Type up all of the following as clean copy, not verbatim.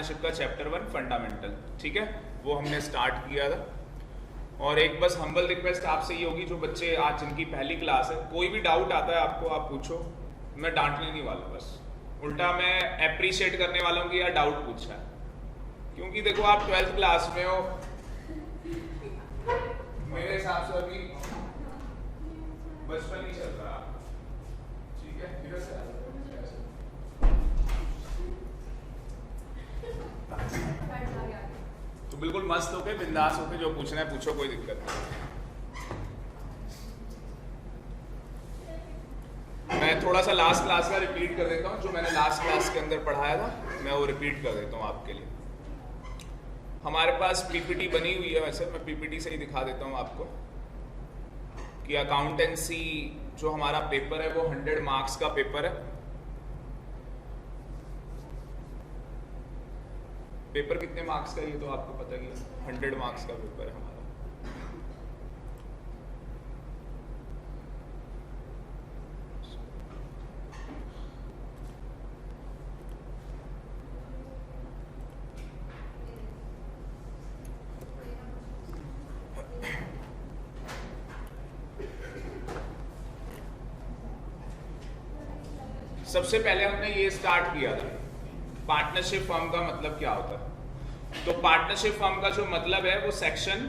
Partnership का chapter 1 fundamental, ठीक है, वो हमने स्टार्ट किया था। और एक बस हम्बल रिक्वेस्ट आपसे ये होगी, जो बच्चे आज जिनकी पहली क्लास है, कोई भी डाउट आता है आपको आप पूछो, मैं डांटने नहीं वाला, बस उल्टा मैं अप्रिशिएट करने वाला हूँ कि यार डाउट पूछा है, क्योंकि देखो आप 12th क्लास में हो, मेरे हिसाब से अभी बचपन ही चल रहा, ठीक है, तो बिल्कुल मस्त होके बिंदास होके जो पूछना है पूछो, कोई दिक्कत नहीं। मैं थोड़ा सा लास्ट क्लास का रिपीट कर देता हूँ, जो मैंने लास्ट क्लास के अंदर पढ़ाया था मैं वो रिपीट कर देता हूँ आपके लिए। हमारे पास पीपीटी बनी हुई है, वैसे मैं पीपीटी से ही दिखा देता हूँ आपको कि अकाउंटेंसी जो हमारा पेपर है वो 100 मार्क्स का पेपर है। पेपर कितने मार्क्स का, ये तो आपको पता ही है, 100 मार्क्स का पेपर है हमारा। सबसे पहले हमने ये स्टार्ट किया था, पार्टनरशिप फर्म का मतलब क्या होता है। तो पार्टनरशिप फर्म का जो मतलब है वो सेक्शन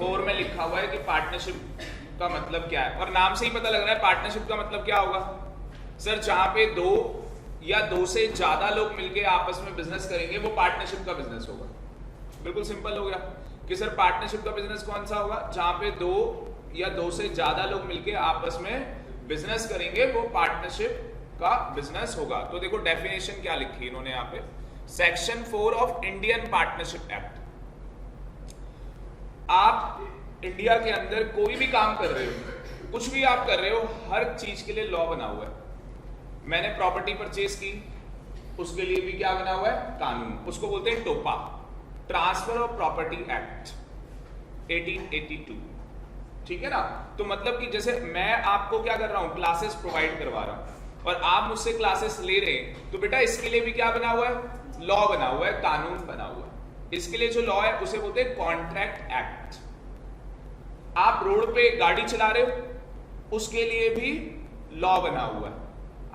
4 में लिखा हुआ है कि पार्टनरशिप का मतलब क्या है, और नाम से ही पता लग रहा है पार्टनरशिप का मतलब क्या होगा सर, जहां पे 2 या 2 से ज्यादा लोग मिलके आपस में बिजनेस करेंगे वो पार्टनरशिप का बिजनेस होगा। बिल्कुल सिंपल हो गया कि सर पार्टनरशिप का बिजनेस कौन सा होगा, जहां पे 2 या 2 से ज्यादा लोग मिलके आपस में बिजनेस करेंगे वो पार्टनरशिप का बिजनेस होगा। तो देखो डेफिनेशन क्या लिखी है इन्होंने यहाँ पे, section 4 of Indian partnership act. आप इंडिया के अंदर कोई भी काम कर रहे हो, कुछ भी आप कर रहे हो, हर चीज के लिए लॉ बना हुआ है। मैंने प्रॉपर्टी परचेज की, उसके लिए भी क्या बना हुआ है, कानून, उसको बोलते हैं टोपा, ट्रांसफर ऑफ प्रॉपर्टी एक्ट 1882, ठीक है ना। तो मतलब कि जैसे मैं आपको क्या कर रहा हूं, क्लासेस प्रोवाइड करवा रहा हूं और आप मुझसे क्लासेस ले रहे हैं, तो बेटा इसके लिए भी क्या बना हुआ है, लॉ बना हुआ है, कानून बना हुआ है। इसके लिए जो लॉ है उसे बोलते हैं कॉन्ट्रैक्ट एक्ट। आप रोड पे गाड़ी चला रहे हो, उसके लिए भी लॉ बना हुआ है।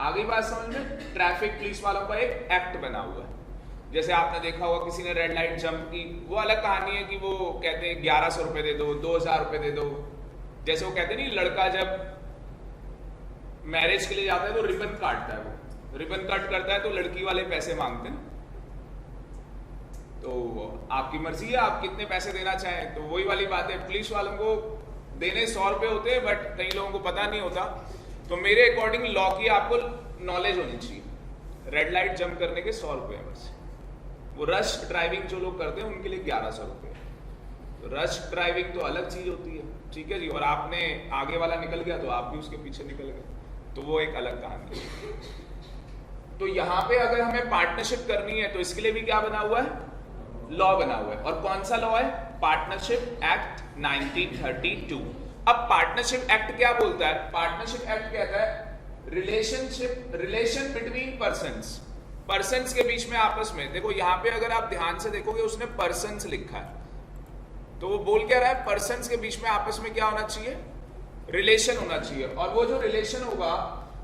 आगे बात समझ में, ट्रैफिक पुलिस वालों का एक एक्ट बना हुआ है। जैसे आपने देखा होगा किसी ने रेड लाइट जंप की, वो अलग कहानी है कि वो कहते हैं 1100 रुपए दे दो, 2000 रुपए दे दो। जैसे वो कहते नहीं, लड़का जब मैरिज के लिए जाता है तो रिबन काटता है, वो रिबन कट करता है तो लड़की वाले पैसे मांगते हैं, तो आपकी मर्जी है आप कितने पैसे देना चाहें। तो वही वाली बात है, पुलिस वालों को देने 100 रुपए होते हैं, बट कई लोगों को पता नहीं होता। तो मेरे अकॉर्डिंग लॉ की आपको नॉलेज होनी चाहिए। रेड लाइट जंप करने के 100 रुपए है बस। वो रश ड्राइविंग जो लोग करते हैं उनके लिए 1100 रुपए। तो रश ड्राइविंग तो अलग चीज होती है, ठीक है जी, और आपने आगे वाला निकल गया तो आप भी उसके पीछे निकल गए, तो वो एक अलग कहानी है। तो यहाँ पे अगर हमें पार्टनरशिप करनी है तो इसके लिए भी क्या बना हुआ है, लॉ बना हुआ है। और कौन सा लॉ है, पार्टनरशिप एक्ट 1932। अब पार्टनरशिप एक्ट क्या बोलता है, पार्टनरशिप एक्ट कहता है रिलेशन बिटवीन पर्सन्स के बीच में आपस में। देखो यहाँ पे अगर आप ध्यान से देखोगे उसने पर्सन्स लिखा है, तो वो बोल क्या रहा है, पर्सन्स के बीच में आपस में क्या होना चाहिए, रिलेशन होना चाहिए। और वो जो रिलेशन होगा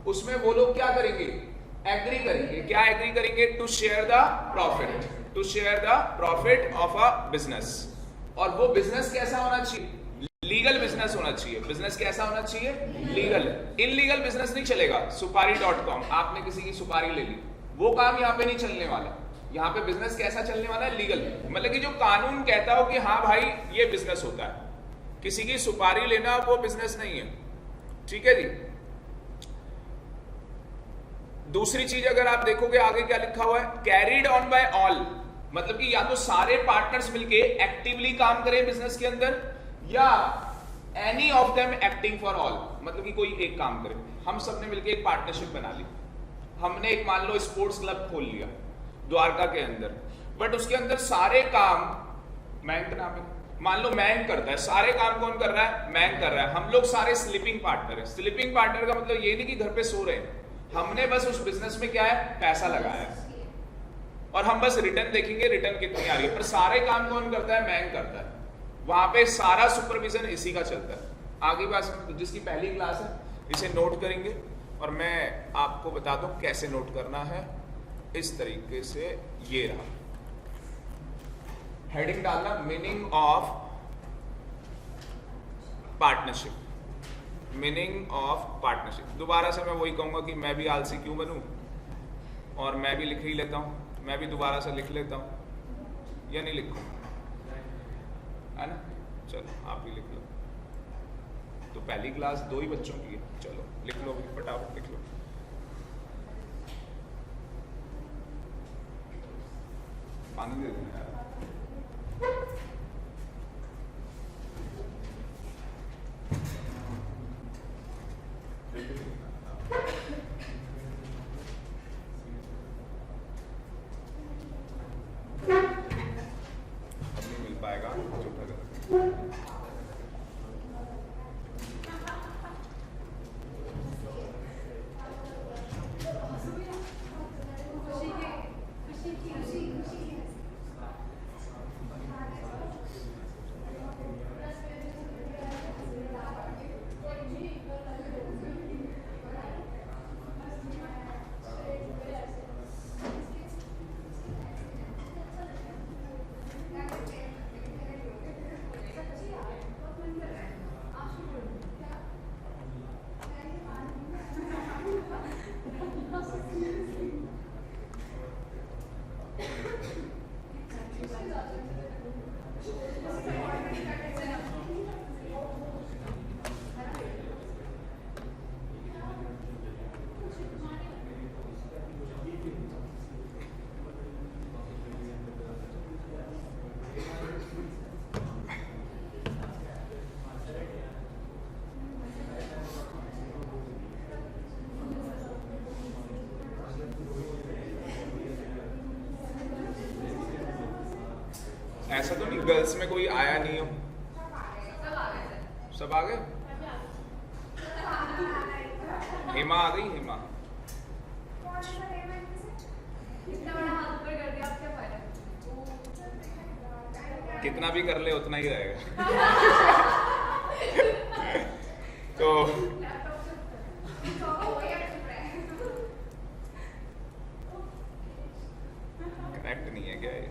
उसमें वो लोग क्या करेंगे, एग्री करेंगे। क्या एग्री करेंगे, to share the profit of a business. और वो बिजनेस कैसा होना चाहिए, लीगल बिजनेस होना चाहिए। बिजनेस कैसा होना चाहिए, लीगल। इनलीगल बिजनेस नहीं चलेगा। सुपारी.com, आपने किसी की सुपारी ले ली, वो काम यहाँ पे नहीं चलने वाला। यहाँ पे बिजनेस कैसा चलने वाला है, लीगल। मतलब कि जो कानून कहता हो कि हाँ भाई ये बिजनेस होता है, किसी की सुपारी लेना वो बिजनेस नहीं है, ठीक है जी। दूसरी चीज अगर आप देखोगे आगे क्या लिखा हुआ है, कैरीड ऑन बाय ऑल, मतलब कि या तो सारे पार्टनर्स मिलके एक्टिवली काम करें बिजनेस के अंदर, या any of them acting for all, मतलब कि कोई एक काम करे। हम सबने मिलके एक पार्टनरशिप बना ली, हमने एक मान लो स्पोर्ट्स क्लब खोल लिया द्वारका के अंदर, बट उसके अंदर सारे काम मैंक नाम है, मान लो मैंक करता है, सारे काम कौन कर रहा है, मैंक कर रहा है। हम लोग सारे स्लीपिंग पार्टनर है। स्लीपिंग पार्टनर का मतलब ये नहीं कि घर पे सो रहे हैं, हमने बस उस बिजनेस में क्या है, पैसा लगाया है। और हम बस रिटर्न देखेंगे रिटर्न कितनी आ रही है, पर सारे काम कौन करता है? बैंक करता है। वहां पे सारा सुपरविजन इसी का चलता है। आगे बात, जिसकी पहली क्लास है इसे नोट करेंगे और मैं आपको बता दूं कैसे नोट करना है। इस तरीके से ये रहा, हेडिंग डालना meaning of partnership, meaning of partnership. दोबारा से मैं वही कहूंगा कि मैं भी आलसी क्यों बनूं, और मैं भी लिख ही लेता हूं, मैं भी दोबारा से लिख लेता हूं या नहीं लिखूं, है ना? चलो आप ही लिख लो। तो पहली क्लास 2 ही बच्चों की है, चलो लिख लो, फटाफट लिख लो। पानी दे देना यार। अब नहीं मिल पाएगा, झूठा कर। ऐसा तो नहीं गर्ल्स में कोई आया नहीं हो? सब आ गए? हेमा आ गई? हेमा कितना भी कर ले उतना ही रहेगा। तो कनेक्ट नहीं है क्या ये?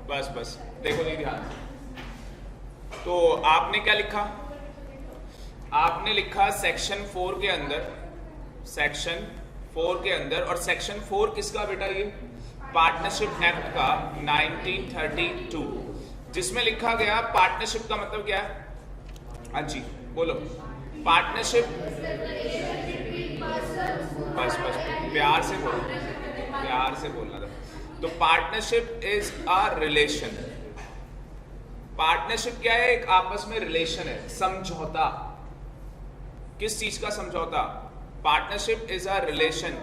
बस बस देखो जी ध्यान। तो आपने क्या लिखा? आपने लिखा सेक्शन 4 के अंदर, सेक्शन 4 के अंदर, और सेक्शन 4 किसका बेटा? ये पार्टनरशिप एक्ट का 1932, जिसमें लिखा गया पार्टनरशिप का मतलब क्या है? हाँ जी बोलो। पार्टनरशिप, बस बस प्यार से बोलो, प्यार से बोलना था। तो partnership is a relation. Partnership क्या है? एक आपस में रिलेशन है, समझौता। किस चीज का समझौता? पार्टनरशिप इज अ रिलेशन,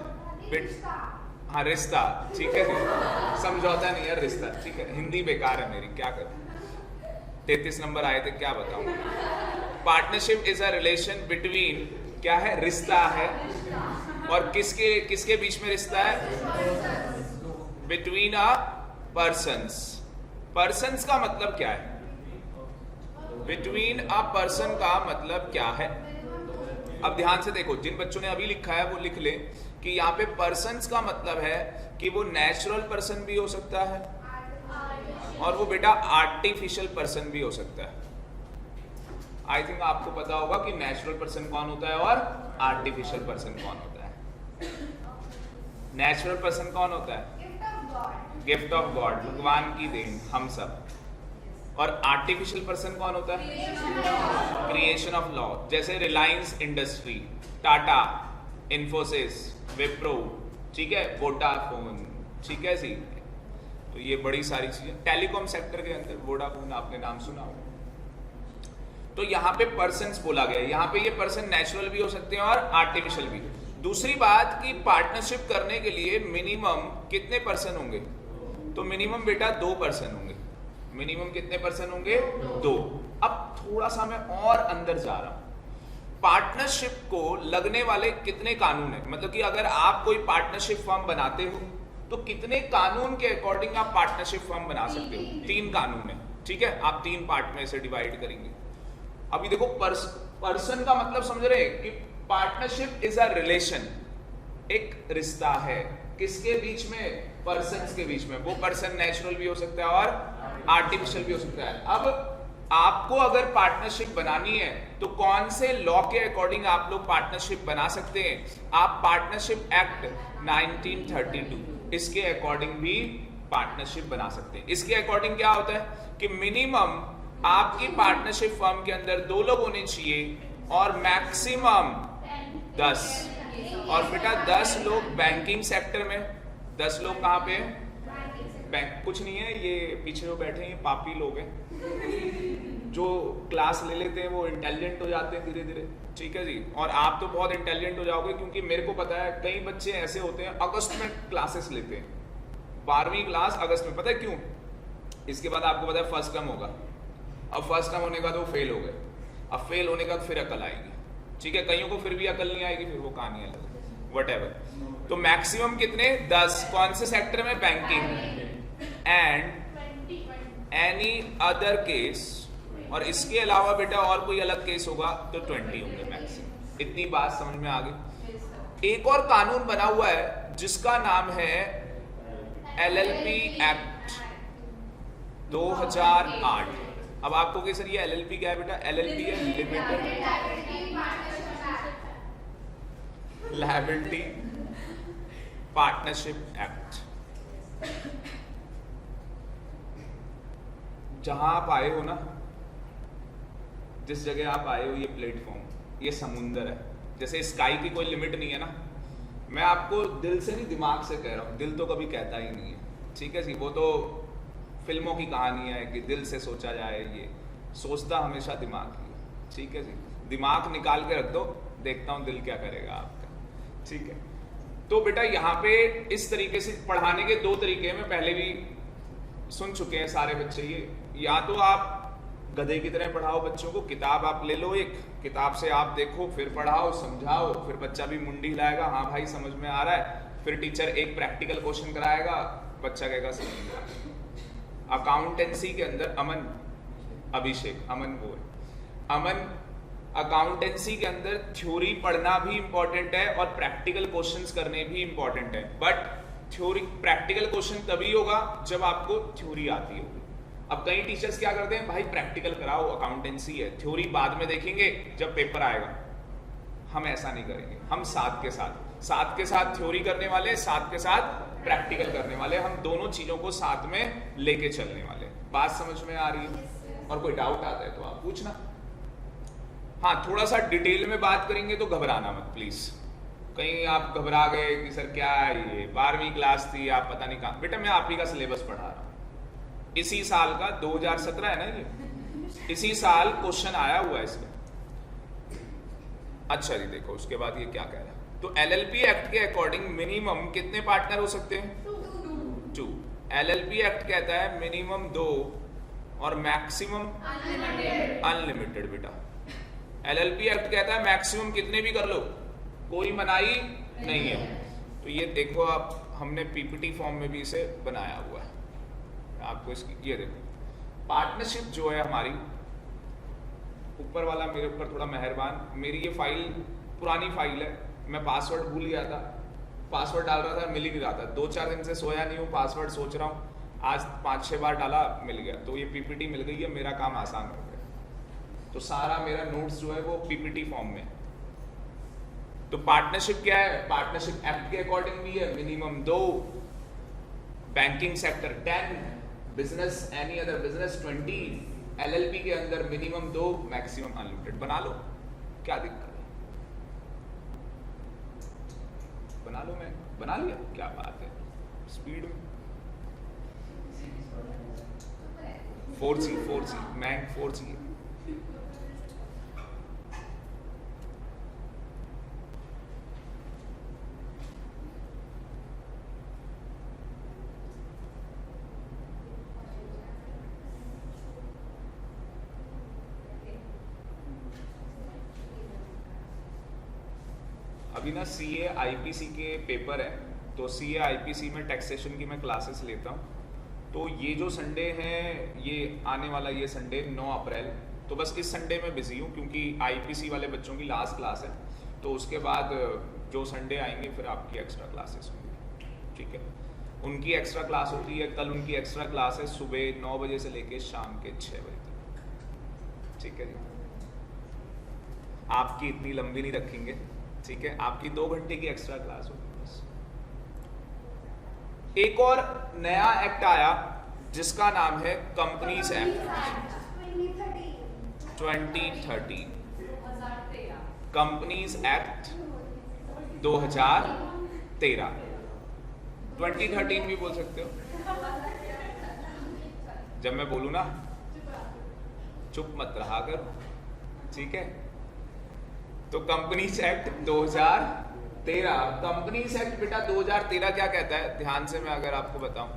हाँ रिश्ता, ठीक है, समझौता नहीं है, रिश्ता, ठीक है। हिंदी बेकार है मेरी, क्या करूं, 33 नंबर आए थे, क्या बताऊं। Partnership is a relation between, क्या है? रिश्ता है। और किसके किसके बीच में रिश्ता है? Between a persons. पर्सन्स का मतलब क्या है? बिटवीन अ पर्सन का मतलब क्या है? अब ध्यान से देखो, जिन बच्चों ने अभी लिखा है वो लिख ले कि यहाँ पे पर्सन्स का मतलब है कि वो नेचुरल पर्सन भी हो सकता है और वो बेटा आर्टिफिशियल पर्सन भी हो सकता है। आई थिंक आपको पता होगा कि नेचुरल पर्सन कौन होता है और आर्टिफिशियल पर्सन कौन होता है। नेचुरल पर्सन कौन होता है? गिफ्ट ऑफ गॉड, भगवान की देन, हम सब। और आर्टिफिशियल पर्सन कौन होता है? Creation of law. जैसे रिलायंस इंडस्ट्री, टाटा, इन्फोसिस, विप्रो, ठीक है, वोडाफोन, ठीक है सी। तो ये बड़ी सारी चीजें टेलीकॉम सेक्टर के अंदर, वोडाफोन आपने नाम सुना होगा। तो यहाँ पे पर्सन्स बोला गया है, यहाँ पे ये पर्सन नेचुरल भी हो सकते हैं और आर्टिफिशियल भी। दूसरी बात कि पार्टनरशिप करने के लिए मिनिमम कितने पर्सन होंगे? तो मिनिमम बेटा 2 पर्सन होंगे। मिनिमम कितने पर्सन होंगे? 2। अब थोड़ा सा मैं और अंदर जा रहा हूं। पार्टनरशिप को लगने वाले कितने कानून है? मतलब कि अगर आप कोई पार्टनरशिप फर्म बनाते हो तो कितने कानून के अकॉर्डिंग आप पार्टनरशिप फर्म बना सकते हो? 3 कानून है, ठीक है। आप 3 पार्ट में इसे डिवाइड करेंगे। अभी देखो पर्सन का मतलब समझ रहे हैं कि पार्टनरशिप इज अ रिलेशन, एक रिश्ता है किसके बीच में? पर्सन्स के बीच में। वो पर्सन नेचुरल भी हो सकता है और आर्टिफिशियल भी हो सकता है। अब आपको अगर पार्टनरशिप बनानी है तो कौन से लॉ के अकॉर्डिंग आप लोग पार्टनरशिप बना सकते हैं? आप पार्टनरशिप एक्ट 1932 इसके अकॉर्डिंग भी पार्टनरशिप बना सकते हैं। इसके अकॉर्डिंग क्या होता है कि मिनिमम आपकी पार्टनरशिप फर्म के अंदर 2 लोग होने चाहिए और मैक्सिमम 10। और बेटा 10 लोग बैंकिंग सेक्टर में। 10 लोग कहाँ पे? बैंक। कुछ नहीं है, ये पीछे जो बैठे हैं पापी लोग हैं जो क्लास ले लेते हैं, वो इंटेलिजेंट हो जाते हैं धीरे धीरे, ठीक है जी। और आप तो बहुत इंटेलिजेंट हो जाओगे, क्योंकि मेरे को पता है कई बच्चे ऐसे होते हैं अगस्त में क्लासेस लेते हैं, 12वीं क्लास अगस्त में। पता है क्यों? इसके बाद आपको पता है फर्स्ट टर्म होगा। अब फर्स्ट टर्म होने का तो फेल हो गए, अब फेल होने का फिर अकल आएगी, ठीक है। कईयों को फिर भी अकल नहीं आएगी, फिर वो कहानी अलग, व्हाटएवर। तो मैक्सिमम कितने? 10। कौन से सेक्टर में? Banking and any other case. और इसके अलावा बेटा और कोई अलग केस होगा तो 20 होंगे मैक्सिमम। इतनी बात समझ में आ गई। एक और कानून बना हुआ है जिसका नाम है LLP एक्ट 2008। अब आपको क्या सर ये LLP क्या है बेटा? LLP है लिमिटेड लायबिलिटी पार्टनरशिप एक्ट। जहां आप आए हो ना, जिस जगह आप आए हो, ये प्लेटफॉर्म, ये समुंदर है। जैसे स्काई की कोई लिमिट नहीं है ना। मैं आपको दिल से नहीं दिमाग से कह रहा हूँ, दिल तो कभी कहता ही नहीं है, ठीक है जी। वो तो फिल्मों की कहानी है कि दिल से सोचा जाए, ये सोचता हमेशा दिमाग ही, ठीक है जी। दिमाग निकाल के रख दो, देखता हूँ दिल क्या करेगा आपका, ठीक है। तो बेटा यहाँ पे इस तरीके से पढ़ाने के 2 तरीके हैं, मैं पहले भी सुन चुके हैं सारे बच्चे। ये या तो आप गधे की तरह पढ़ाओ बच्चों को, किताब आप ले लो, एक किताब से आप देखो, फिर पढ़ाओ, समझाओ, फिर बच्चा भी मुंडी हिलाएगा, हाँ भाई समझ में आ रहा है। फिर टीचर एक प्रैक्टिकल क्वेश्चन कराएगा, बच्चा कहेगा समझ में आ रहा है। अकाउंटेंसी के अंदर अमन, अभिषेक, अमन वो है, अमन, अकाउंटेंसी के अंदर थ्योरी पढ़ना भी इंपॉर्टेंट है और प्रैक्टिकल क्वेश्चंस करने भी इंपॉर्टेंट है। बट थ्योरी, प्रैक्टिकल क्वेश्चन तभी होगा जब आपको थ्योरी आती होगी। अब कई टीचर्स क्या करते हैं, भाई प्रैक्टिकल कराओ, अकाउंटेंसी है, थ्योरी बाद में देखेंगे जब पेपर आएगा। हम ऐसा नहीं करेंगे, हम साथ के साथ थ्योरी करने वाले, साथ के साथ प्रैक्टिकल करने वाले, हम दोनों चीजों को साथ में लेके चलने वाले। बात समझ में आ रही है? और कोई डाउट आता है तो आप पूछना। हाँ, थोड़ा सा डिटेल में बात करेंगे तो घबराना मत प्लीज। कहीं आप घबरा गए कि सर क्या है ये, 12वीं क्लास थी, आप पता नहीं कहाँ। बेटा मैं आप ही का सिलेबस पढ़ा रहा हूँ, इसी साल का 2017 है ना ये, इसी साल क्वेश्चन आया हुआ है इसका। अच्छा जी देखो उसके बाद ये क्या कह रहा है। तो LLP एक्ट के अकॉर्डिंग मिनिमम कितने पार्टनर हो सकते हैं? 2। LLP एक्ट कहता है मिनिमम 2 और मैक्सिमम अनलिमिटेड। बेटा LLP एक्ट कहता है मैक्सिमम कितने भी कर लो, कोई मनाही नहीं है। तो ये देखो आप, हमने PPT फॉर्म में भी इसे बनाया हुआ है आपको। इसकी ये देखो, पार्टनरशिप जो है हमारी, ऊपर वाला मेरे ऊपर थोड़ा मेहरबान, मेरी ये फाइल पुरानी फाइल है, मैं पासवर्ड भूल गया था, पासवर्ड डाल रहा था मिल ही नहीं रहा था, 2-4 दिन से सोया नहीं हूँ, पासवर्ड सोच रहा हूँ, आज 5-6 बार डाला मिल गया। तो ये PPT मिल गई है, मेरा काम आसान हो गया। तो सारा मेरा नोट्स जो है वो PPT फॉर्म में। तो पार्टनरशिप क्या है? पार्टनरशिप एक्ट के अकॉर्डिंग भी है minimum 2, banking sector 10, business any other business 20, LLP के अंदर मिनिमम 2, मैक्सिमम अनलिमिटेड। बना लो, क्या दिक्कत है? बना लो, मैं बना लिया, क्या बात है, स्पीड में। 4C मैंग 4C है। अभी ना सीए आईपीसी के पेपर है, तो सीए आईपीसी में टैक्सेशन की मैं क्लासेस लेता हूँ। तो ये जो संडे है, ये आने वाला ये संडे 9 अप्रैल, तो बस इस संडे में बिजी हूँ क्योंकि आईपीसी वाले बच्चों की लास्ट क्लास है। तो उसके बाद जो संडे आएंगे फिर आपकी एक्स्ट्रा क्लासेस होंगी, ठीक है। उनकी एक्स्ट्रा क्लास होती है, कल उनकी एक्स्ट्रा क्लास है सुबह 9 बजे से लेके शाम के 6 बजे तक, ठीक है जी। आपकी इतनी लंबी नहीं रखेंगे, ठीक है, आपकी 2 घंटे की एक्स्ट्रा क्लास होगी बस। एक और नया एक्ट आया जिसका नाम है कंपनीज एक्ट 2013, कंपनीज एक्ट 2013, 2013 भी बोल सकते हो। जब मैं बोलूं ना चुप मत रहा करो, ठीक है। तो कंपनीज एक्ट 2013, कंपनीज एक्ट बेटा 2013 क्या कहता है, ध्यान से मैं अगर आपको बताऊं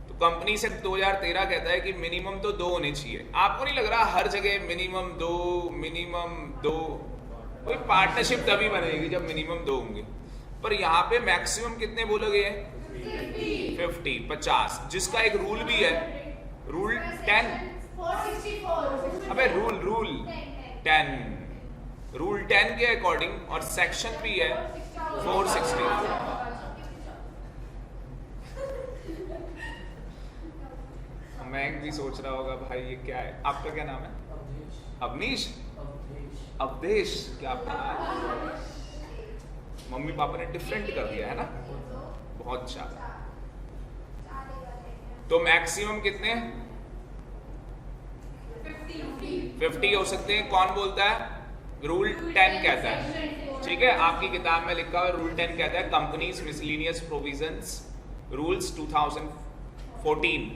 तो कंपनीज एक्ट 2013 कहता है कि मिनिमम तो 2 होने चाहिए। आपको नहीं लग रहा हर जगह मिनिमम 2, कोई पार्टनरशिप तभी बनेगी जब मिनिमम 2 होंगे, पर यहाँ पे मैक्सिमम कितने बोलोगे? 50, जिसका एक रूल भी है, रूल 10, अबे रूल 10, रूल 10 के अकॉर्डिंग, और सेक्शन भी है 460। मैं भी सोच रहा होगा भाई ये क्या है। आपका क्या नाम है? अवनीश, अवधेश, क्या आपका नाम है? मम्मी पापा ने डिफरेंट कर दिया है ना, बहुत अच्छा। तो मैक्सिमम कितने? 50 हो सकते हैं। कौन बोलता है? रूल 10 कहता है, ठीक है, आपकी किताब में लिखा हुआ रूल 10 कहता है कंपनीज मिसलेनियस प्रोविजंस रूल्स 2014,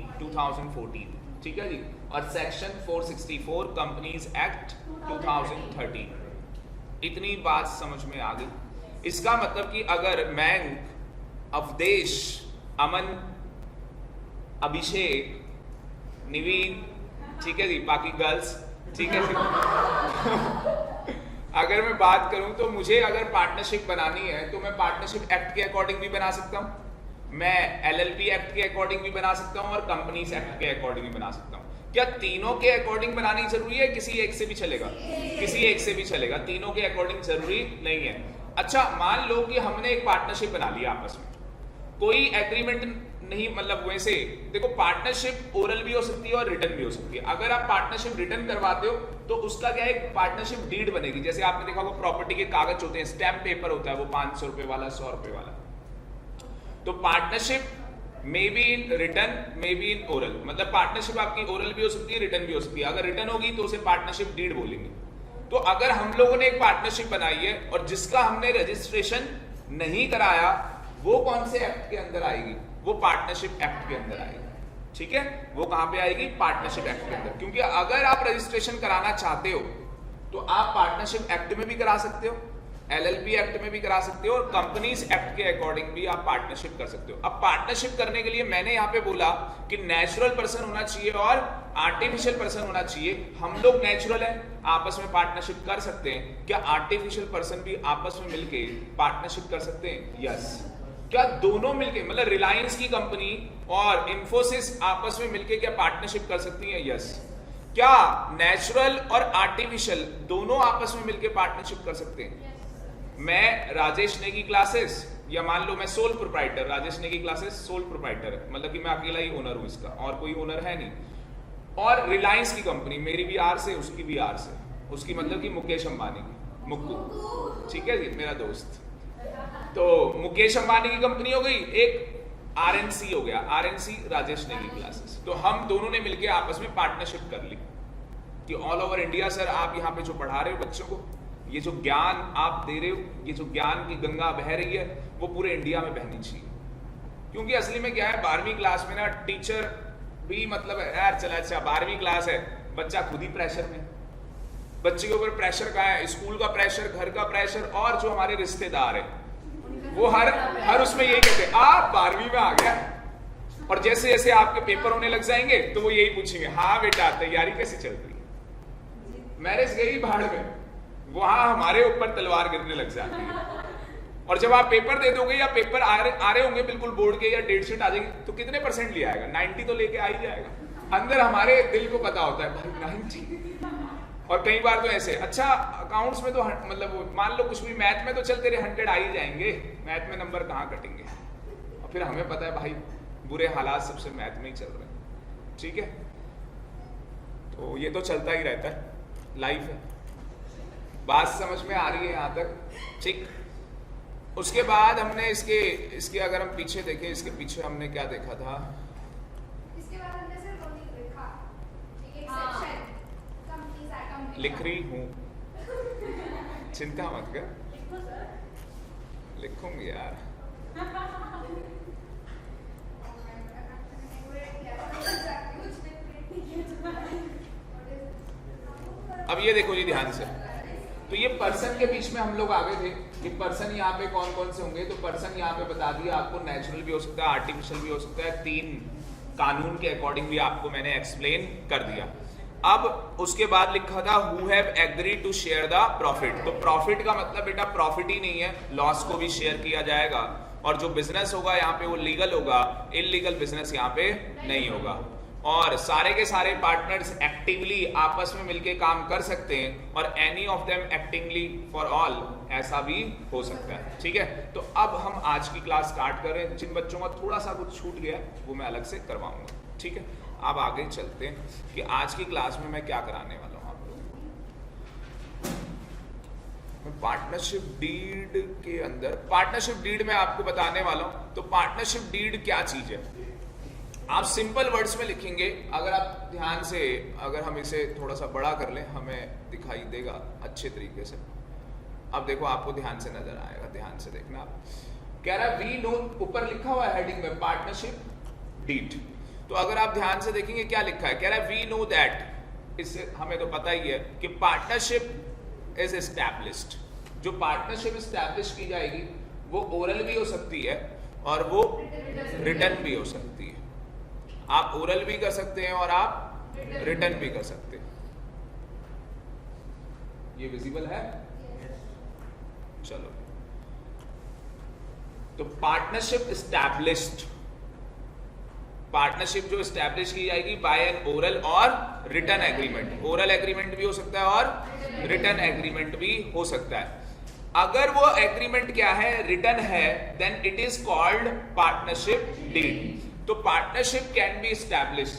ठीक है जी। और सेक्शन 464 कंपनीज एक्ट 2013। इतनी बात समझ में आ गई। इसका मतलब कि अगर मैं, अवधेश, अमन, अभिषेक, निवीन, ठीक है जी, बाकी गर्ल्स, ठीक है जी। अगर मैं बात करूं तो मुझे अगर पार्टनरशिप बनानी है तो मैं पार्टनरशिप एक्ट के अकॉर्डिंग भी बना सकता हूं, मैं एलएलपी एक्ट के अकॉर्डिंग भी बना सकता हूं, और कंपनीज एक्ट के अकॉर्डिंग भी बना सकता हूं। क्या तीनों के अकॉर्डिंग बनानी जरूरी है? किसी एक से भी चलेगा, किसी एक से भी चलेगा, तीनों के अकॉर्डिंग जरूरी नहीं है। अच्छा, मान लो कि हमने एक पार्टनरशिप बना लिया आपस में, कोई एग्रीमेंट नहीं, मतलब वैसे देखो पार्टनरशिप ओरल भी हो सकती है और रिटर्न भी हो सकती है। अगर आप पार्टनरशिप रिटर्न करवाते हो तो उसका क्या है, पार्टनरशिप डीड बनेगी। जैसे आपने देखा होगा प्रॉपर्टी के कागज होते हैं, स्टैम्प पेपर होता है, वो 500 रुपए वाला, 100 रुपए वाला। तो partnership may be in return, may be in oral, मतलब पार्टनरशिप आपकी ओरल भी हो सकती है, रिटर्न भी हो सकती है। अगर रिटर्न होगी तो उसे पार्टनरशिप डीड बोलेंगे। तो अगर हम लोगों ने एक पार्टनरशिप बनाई है और जिसका हमने रजिस्ट्रेशन नहीं कराया, वो कौन से एक्ट के अंदर आएगी? वो पार्टनरशिप एक्ट के अंदर आएगी, ठीक है। वो कहां पे आएगी? पार्टनरशिप एक्ट के अंदर। क्योंकि अगर आप रजिस्ट्रेशन कराना चाहते हो तो आप पार्टनरशिप एक्ट में भी करा सकते हो, एलएलपी एक्ट में भी करा सकते हो, और कंपनीज एक्ट के अकॉर्डिंग भी आप पार्टनरशिप कर सकते हो। अब पार्टनरशिप करने के लिए मैंने यहाँ पे बोला कि नेचुरल पर्सन होना चाहिए और आर्टिफिशियल पर्सन होना चाहिए। हम लोग नेचुरल है, आपस में पार्टनरशिप कर सकते हैं। क्या आर्टिफिशियल पर्सन भी आपस में मिलके पार्टनरशिप कर सकते हैं? यस। क्या दोनों मिलके, मतलब रिलायंस की कंपनी और इंफोसिस आपस में मिलके क्या पार्टनरशिप कर सकती है? यस। क्या नेचुरल और आर्टिफिशियल दोनों आपस में मिलके पार्टनरशिप कर सकते हैं? मैं राजेश ने की क्लासेस, या मान लो मैं सोल प्रोप्राइटर, राजेश ने की क्लासेस सोल प्रोप्राइटर है, मतलब कि मैं अकेला ही ओनर हूं इसका, और कोई ओनर है नहीं। और रिलायंस की कंपनी, मेरी भी आर से, उसकी भी आर से, उसकी मतलब कि मुकेश अंबानी की, मुक्कू, ठीक है जी, मेरा दोस्त। तो मुकेश अंबानी की कंपनी हो गई, एक आरएनसी हो गया, आरएनसी राजेश नेगी क्लासेस। तो हम दोनों ने मिलकर आपस में पार्टनरशिप कर ली कि ऑल ओवर इंडिया सर आप यहाँ पे जो पढ़ा रहे हो बच्चों को, ये जो ज्ञान आप दे रहे हो, ये जो ज्ञान की गंगा बह रही है वो पूरे इंडिया में बहनी चाहिए। क्योंकि असली में क्या है, 12वीं क्लास में ना टीचर भी मतलब यार चला अच्छा 12वीं क्लास है, बच्चा खुद ही प्रेशर में, बच्चे के ऊपर प्रेशर का है, स्कूल का प्रेशर, घर का प्रेशर, और जो हमारे रिश्तेदार है वो हर उसमें यही कहते हैं आप 12वीं में आ गया। और जैसे जैसे आपके पेपर होने लग जाएंगे तो वो यही पूछेंगे, हाँ बेटा तैयारी कैसी चल रही है। मैरिज गई भाड़ में, वहां हमारे ऊपर तलवार गिरने लग जाती है। और जब आप पेपर दे दोगे या पेपर आ रहे होंगे बिल्कुल बोर्ड के, या डेट शीट आ जाएगी, तो कितने % ले आएगा? 90 तो लेके आ ही जाएगा। अंदर हमारे दिल को पता होता है भाई 90। और कई बार तो ऐसे, अच्छा अकाउंट्स में तो मतलब मान लो कुछ भी, मैथ में तो चल तेरे 100 आ ही जाएंगे, मैथ में नंबर कहाँ कटेंगे। और फिर हमें पता है भाई बुरे हालात सबसे मैथ में ही चल रहे हैं, ठीक है। तो ये तो चलता ही रहता है, लाइफ है। बात समझ में आ रही है यहाँ तक, ठीक। उसके बाद हमने इसके अगर हम पीछे देखें, इसके पीछे हमने क्या देखा था, इसके बाद हमने सिर्फ रोनी लिखा, एक सेक्शन कंपनीज है, कंपनी लिख रही हूँ, चिंता मत कर, लिखूंगी यार। अब ये देखो जी ध्यान से, तो ये पर्सन के बीच में हम लोग आगे थे कि पर्सन यहाँ पे कौन कौन से होंगे। तो पर्सन यहाँ पे बता दिया आपको, नेचुरल भी हो सकता है, आर्टिफिशियल भी हो सकता है, 3 कानून के अकॉर्डिंग भी आपको मैंने एक्सप्लेन कर दिया। अब उसके बाद लिखा था who have agree to share the profit. तो प्रॉफिट का मतलब बेटा प्रॉफिट ही नहीं है, लॉस को भी शेयर किया जाएगा। और जो बिजनेस होगा यहाँ पे वो लीगल होगा, इलीगल बिजनेस यहाँ पे नहीं होगा। और सारे के सारे पार्टनर्स एक्टिवली आपस में मिलके काम कर सकते हैं, और any of them actively for all, ऐसा भी हो सकता है, ठीक है। तो अब हम आज की क्लास स्टार्ट कर रहे हैं। जिन बच्चों का थोड़ा सा कुछ छूट गया वो मैं अलग से करवाऊंगा, ठीक है। अब आगे चलते हैं कि आज की क्लास में मैं क्या कराने वाला हूँ आप लोगों को। मैं पार्टनरशिप डीड के अंदर, पार्टनरशिप डीड में आपको बताने वाला हूँ। तो पार्टनरशिप डीड क्या चीज है, आप सिंपल वर्ड्स में लिखेंगे। अगर आप ध्यान से, अगर हम इसे थोड़ा सा बड़ा कर लें, हमें दिखाई देगा अच्छे तरीके से। अब देखो आपको ध्यान से नजर आएगा, ध्यान से देखना। आप कह रहा है वी नो, ऊपर लिखा हुआ है हेडिंग में पार्टनरशिप डीड। तो अगर आप ध्यान से देखेंगे क्या लिखा है, कह रहा है वी नो दैट, इससे हमें तो पता ही है कि पार्टनरशिप इज एस्टैब्लिश्ड। जो पार्टनरशिप एस्टैब्लिश की जाएगी वो ओरल भी हो सकती है और वो रिटर्न भी हो सकती है। आप ओरल भी कर सकते हैं और आप रिटर्न भी कर सकते हैं। ये विजिबल है? चलो, तो पार्टनरशिप एस्टैब्लिश्ड, पार्टनरशिप जो एस्टैब्लिश की जाएगी bye N oral or return agreement. Oral agreement भी हो सकता है और रिटर्न एग्रीमेंट भी हो सकता है। अगर वो एग्रीमेंट क्या है, रिटर्न है, then it is called partnership deed. तो partnership can be established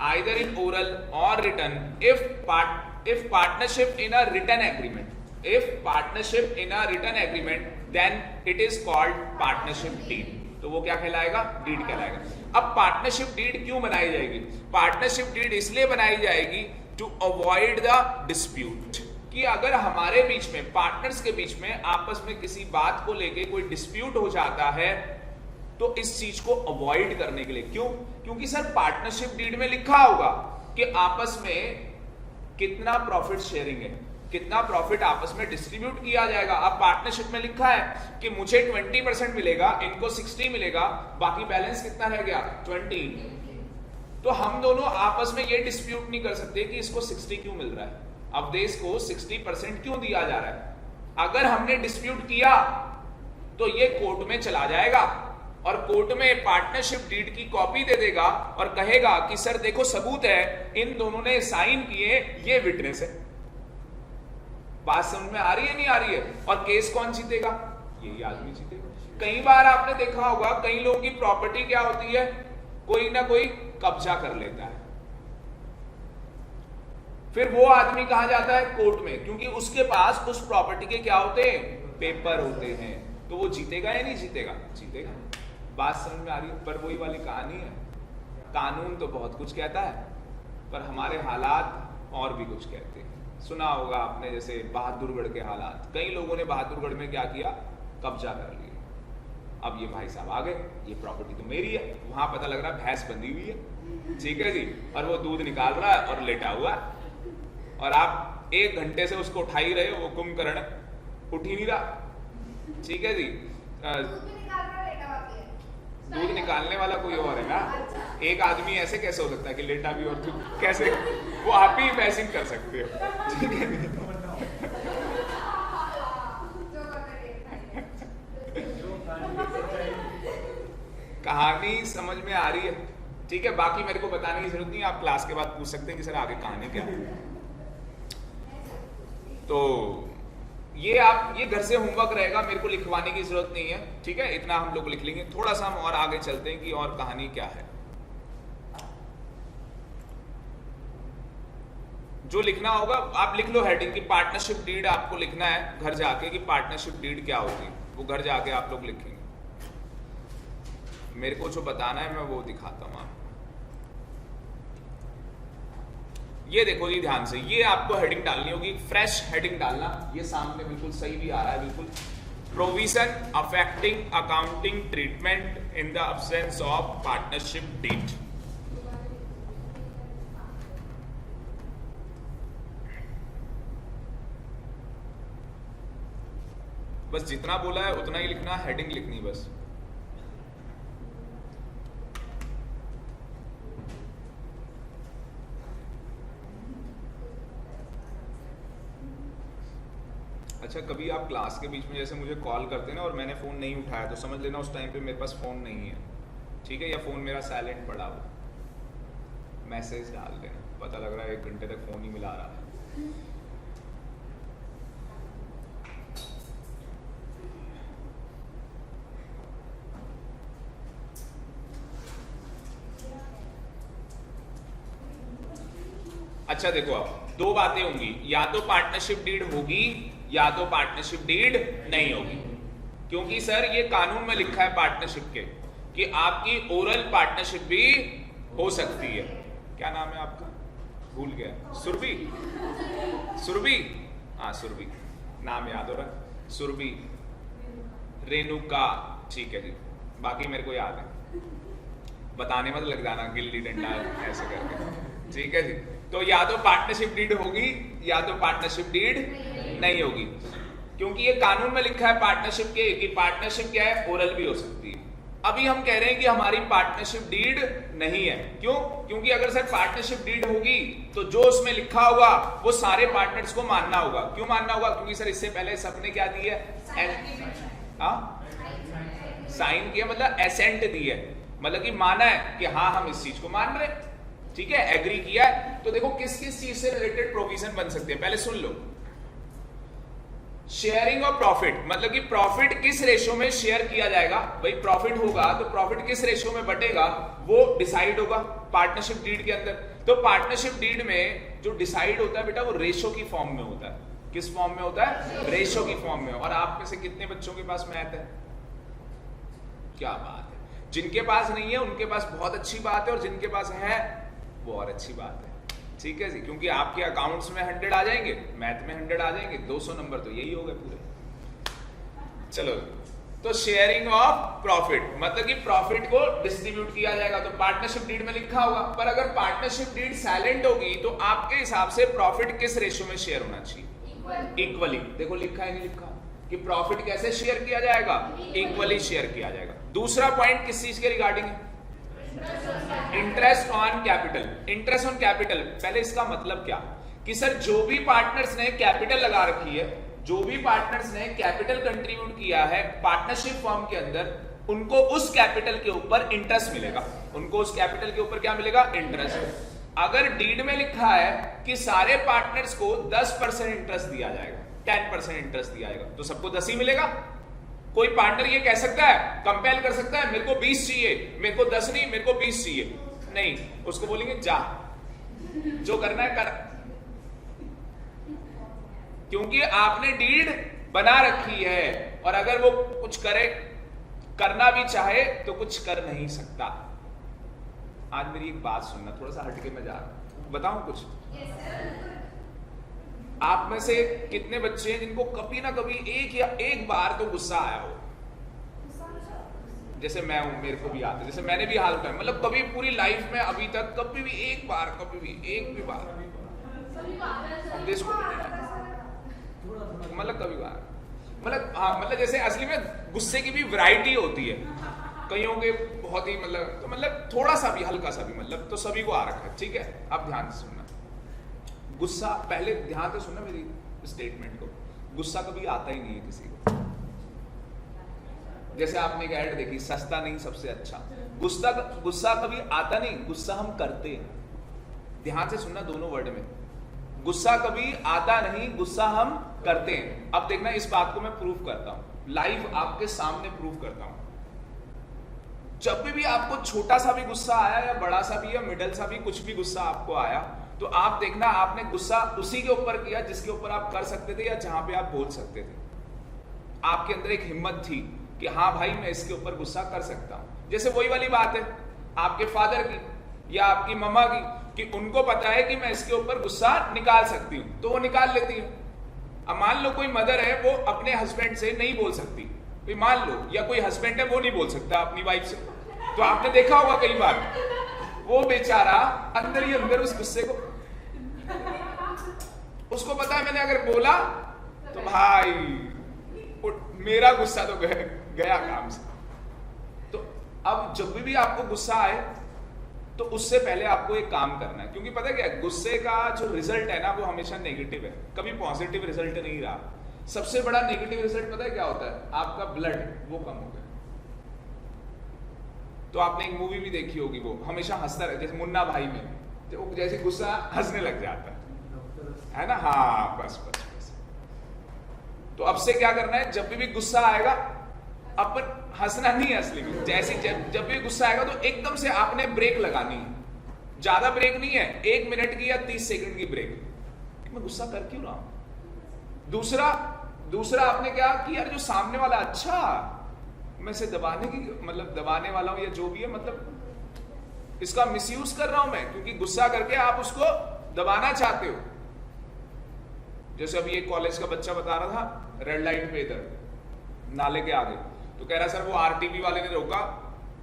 either in oral or written if partnership in a written agreement, if partnership in a written agreement then it is called partnership deed। तो वो क्या कहलाएगा, deed कहलाएगा। अब partnership deed क्यों बनाई जाएगी? पार्टनरशिप डीड इसलिए बनाई जाएगी टू अवॉइड द डिस्प्यूट, कि अगर हमारे बीच में, पार्टनर्स के बीच में आपस में किसी बात को लेके कोई डिस्प्यूट हो जाता है तो इस चीज को अवॉइड करने के लिए। क्यों? क्योंकि सर पार्टनरशिप डीड में लिखा होगा कि आपस में कितना प्रॉफिट शेयरिंग है, कितना प्रॉफिट आपस में डिस्ट्रीब्यूट किया जाएगा। अब पार्टनरशिप में लिखा है कि मुझे 20% मिलेगा, इनको 60 मिलेगा, बाकी बैलेंस कितना रह गया, 20। तो हम दोनों आपस में ये डिस्प्यूट नहीं कर सकते कि इसको 60 क्यों मिल रहा है, अवधेश को 60% क्यों दिया जा रहा है। अगर हमने डिस्प्यूट किया तो ये कोर्ट में चला जाएगा और कोर्ट में पार्टनरशिप डीड की कॉपी दे देगा और कहेगा कि सर देखो सबूत है, इन दोनों ने साइन किए, ये विटनेस है। बात समझ में आ रही है, नहीं आ रही है? और केस कौन जीतेगा? यही आदमी जीतेगा। कई बार आपने देखा होगा कई लोगों की प्रॉपर्टी क्या होती है, कोई ना कोई कब्जा कर लेता है, फिर वो आदमी कहा जाता है कोर्ट में, क्योंकि उसके पास उस प्रॉपर्टी के क्या होते हैं, पेपर होते हैं। तो वो जीतेगा या नहीं जीतेगा, जीतेगा। बात समझ में आ रही है? पर वही वाली कहानी है, कानून तो बहुत कुछ कहता है पर हमारे हालात और भी कुछ कहते हैं। सुना होगा आपने जैसे बहादुरगढ़ के हालात, कई लोगों ने बहादुरगढ़ में क्या किया, कब्जा कर लिया। अब ये भाई साहब आ गए, ये प्रॉपर्टी तो मेरी है, वहां पता लग रहा है भैंस बंधी हुई है, ठीक है जी, और वो दूध निकाल रहा है और लेटा हुआ है, और आप 1 घंटे से उसको उठा ही रहे हो, वो कुंभकर्ण उठ ही नहीं रहा, ठीक है जी। दूध निकालने वाला कोई और है ना, एक आदमी ऐसे कैसे हो सकता है कि लेटा भी और दूध कैसे, वो आप ही इमेजिन कर सकते हो, ठीक है। कहानी समझ में आ रही है, ठीक है। बाकी मेरे को बताने की जरूरत नहीं है, आप क्लास के बाद पूछ सकते हैं कि सर आगे कहानी क्या है। तो ये घर से होमवर्क रहेगा, मेरे को लिखवाने की जरूरत नहीं है, ठीक है, इतना हम लोग लिख लेंगे। थोड़ा सा हम और आगे चलते हैं कि और कहानी क्या है। जो लिखना होगा आप लिख लो हेडिंग की, पार्टनरशिप डीड आपको लिखना है घर जाके कि पार्टनरशिप डीड क्या होती है, वो घर जाके आप लोग लिखेंगे। मेरे को जो बताना है मैं वो दिखाता हूं आपको। ये देखो जी ध्यान से, ये आपको हेडिंग डालनी होगी, फ्रेश हेडिंग डालना, ये सामने बिल्कुल सही भी आ रहा है, बिल्कुल। Provision affecting accounting treatment in the absence of partnership deed. बस जितना बोला है उतना ही लिखना, हेडिंग लिखनी बस। अच्छा, कभी आप क्लास के बीच में जैसे मुझे कॉल करते हैं ना और मैंने फ़ोन नहीं उठाया तो समझ लेना उस टाइम पे मेरे पास फ़ोन नहीं है, ठीक है, या फ़ोन मेरा साइलेंट पड़ा हो, मैसेज डाल देना, पता लग रहा है 1 घंटे तक फ़ोन ही मिला रहा है। अच्छा देखो, अब 2 बातें होंगी, या तो पार्टनरशिप डीड होगी या तो पार्टनरशिप डीड नहीं होगी, क्योंकि सर ये कानून में लिखा है पार्टनरशिप के कि आपकी ओरल पार्टनरशिप भी हो सकती है। क्या नाम है आपका, भूल गया, सुरभि, सुरभि, हाँ सुरभि, नाम याद हो रहा, सुरभि, रेणुका, ठीक है जी, बाकी मेरे को याद है, बताने मत लग जाना गिल्ली डंडा ऐसे करके, ठीक है जी। तो या तो पार्टनरशिप डीड होगी या तो पार्टनरशिप डीड नहीं होगी, क्योंकि ये कानून में लिखा है पार्टनरशिप के कि पार्टनरशिप क्या है, ओरल भी हो सकती है। अभी हम कह रहे हैं कि हमारी पार्टनरशिप डीड नहीं है, क्यों, क्योंकि अगर सर पार्टनरशिप डीड होगी तो जो उसमें लिखा होगा वो सारे पार्टनर्स को मानना होगा। क्यों मानना होगा, क्योंकि सर इससे पहले सबने क्या दी है, साइन किया, मतलब एसेंट दी है, मतलब कि माना है कि हाँ हम इस चीज को मान रहे, ठीक है, एग्री किया है। तो देखो किस किस चीज से रिलेटेड प्रोविजन बन सकते हैं, पहले सुन लो। शेयरिंग ऑफ प्रॉफिट, मतलब कि प्रॉफिट किस रेशियो में शेयर किया जाएगा, भाई प्रॉफिट होगा तो प्रॉफिट किस रेशियो में बटेगा वो डिसाइड होगा पार्टनरशिप डीड के अंदर। तो पार्टनरशिप डीड में जो डिसाइड होता है बेटा वो रेशियो की फॉर्म में होता है। किस फॉर्म में होता है, रेशियो की फॉर्म में। और आप में से कितने बच्चों के पास मैथ है, क्या बात है, जिनके पास नहीं है उनके पास बहुत अच्छी बात है, और जिनके पास है वो और अच्छी बात है, ठीक है जी, क्योंकि आपके अकाउंट्स में 100 आ जाएंगे, मैथ में 100 आ जाएंगे, 200 नंबर तो यही हो गए पूरे। चलो, तो शेयरिंग ऑफ प्रॉफिट मतलब कि प्रॉफिट को डिस्ट्रीब्यूट किया जाएगा, तो पार्टनरशिप डीड में लिखा होगा। पर अगर पार्टनरशिप डीड साइलेंट होगी तो आपके हिसाब से प्रॉफिट किस रेशियो में शेयर होना चाहिए, इक्वली। देखो लिखा है नहीं लिखा कि प्रॉफिट कैसे शेयर किया जाएगा, इक्वली शेयर किया जाएगा। दूसरा पॉइंट किस चीज के रिगार्डिंग है, interest on capital. Interest on capital, पहले इसका मतलब क्या कि सर जो भी पार्टनर्स ने कैपिटल लगा रखी है, जो भी पार्टनर्स ने कैपिटल कंट्रीब्यूट किया है पार्टनरशिप फॉर्म के अंदर, उनको उस कैपिटल के ऊपर इंटरेस्ट मिलेगा, उनको उस कैपिटल के ऊपर क्या मिलेगा, इंटरेस्ट। अगर डीड में लिखा है कि सारे पार्टनर्स को 10% इंटरेस्ट दिया जाएगा, 10% इंटरेस्ट दिया जाएगा, तो सबको 10 ही मिलेगा। कोई पार्टनर ये कह सकता है, कंपेल कर सकता है, मेरे को 20 चाहिए, मेरे को 10 नहीं, मेरे को 20 चाहिए, नहीं, उसको बोलेंगे जा, जो करना है कर, क्योंकि आपने डीड बना रखी है, और अगर वो कुछ करे, करना भी चाहे तो कुछ कर नहीं सकता। आज मेरी एक बात सुनना, थोड़ा सा हटके मैं जा रहा हूं, बताऊं कुछ? आप में से कितने बच्चे हैं जिनको कभी ना कभी एक बार तो गुस्सा आया हो? जैसे मैं हूं, मेरे को भी आता है, जैसे मैंने भी हाल उठाया, मतलब कभी पूरी लाइफ में अभी तक कभी भी एक बार, कभी भी एक भी बार, मतलब कभी बार, मतलब हाँ, मतलब जैसे असली में गुस्से की भी वैरायटी होती है, कईयों के बहुत ही मतलब, तो मतलब थोड़ा सा भी, हल्का सा भी, मतलब तो सभी को आ रखा है, ठीक है? आप ध्यान से सुनना, गुस्सा पहले ध्यान से सुनना मेरी स्टेटमेंट को, गुस्सा कभी आता ही नहीं है किसी को। जैसे आपने एक ऐड देखी, सस्ता नहीं सबसे अच्छा, गुस्सा कभी आता नहीं, गुस्सा हम करते हैं। ध्यान से सुनना दोनों वर्ड में, गुस्सा कभी आता नहीं, गुस्सा हम करते हैं। अब देखना, इस बात को मैं प्रूव करता हूं, लाइव आपके सामने प्रूव करता हूं। जब भी आपको छोटा सा भी गुस्सा आया, या बड़ा सा भी, या मिडल सा भी, कुछ भी गुस्सा आपको आया, तो आप देखना आपने गुस्सा उसी के ऊपर किया जिसके ऊपर आप कर सकते थे, या जहां पे आप बोल सकते थे। आपके अंदर एक हिम्मत थी कि हाँ भाई मैं इसके ऊपर गुस्सा कर सकता हूं। जैसे वही वाली बात है आपके फादर की या आपकी मम्मा की, कि उनको पता है कि मैं इसके ऊपर गुस्सा निकाल सकती हूँ, तो वो निकाल लेती है। अब मान लो कोई मदर है, वो अपने हस्बैंड से नहीं बोल सकती, कोई मान लो, या कोई हस्बैंड है वो नहीं बोल सकता अपनी वाइफ से, तो आपने देखा होगा कई बार, वो बेचारा अंदर ही अंदर उस गुस्से को, उसको पता है मैंने अगर बोला तो भाई मेरा गुस्सा तो गया काम से। तो अब जब भी आपको गुस्सा आए, तो उससे पहले आपको एक काम करना है, क्योंकि पता है क्या, गुस्से का जो रिजल्ट है ना, वो हमेशा नेगेटिव है, कभी पॉजिटिव रिजल्ट नहीं रहा। सबसे बड़ा नेगेटिव रिजल्ट पता है क्या होता है? आपका ब्लड वो कम हो गया। तो आपने एक मूवी भी देखी होगी, वो हमेशा हंसता रहे, जैसे मुन्ना भाई में, तो जैसे गुस्सा हंसने लग जाता है ना, हाँ बस बस बस। तो अब से क्या करना है, जब भी गुस्सा आएगा, अपन हंसना नहीं है असली में, जैसे जब भी गुस्सा आएगा तो एकदम से आपने ब्रेक लगानी है। ज्यादा ब्रेक नहीं है, 1 मिनट की या 30 सेकंड की ब्रेक। मैं गुस्सा कर क्यों रहा हूं? दूसरा आपने क्या कि यार जो सामने वाला, अच्छा मैं इसे दबाने की, मतलब दबाने वाला हूं, या जो भी है, मतलब इसका मिसयूज कर रहा हूं मैं, क्योंकि गुस्सा करके आप उसको दबाना चाहते हो। जैसे अभी एक कॉलेज का बच्चा बता रहा था, रेड लाइट पे इधर नाले के आगे, तो कह रहा सर वो आरटीबी वाले ने रोका,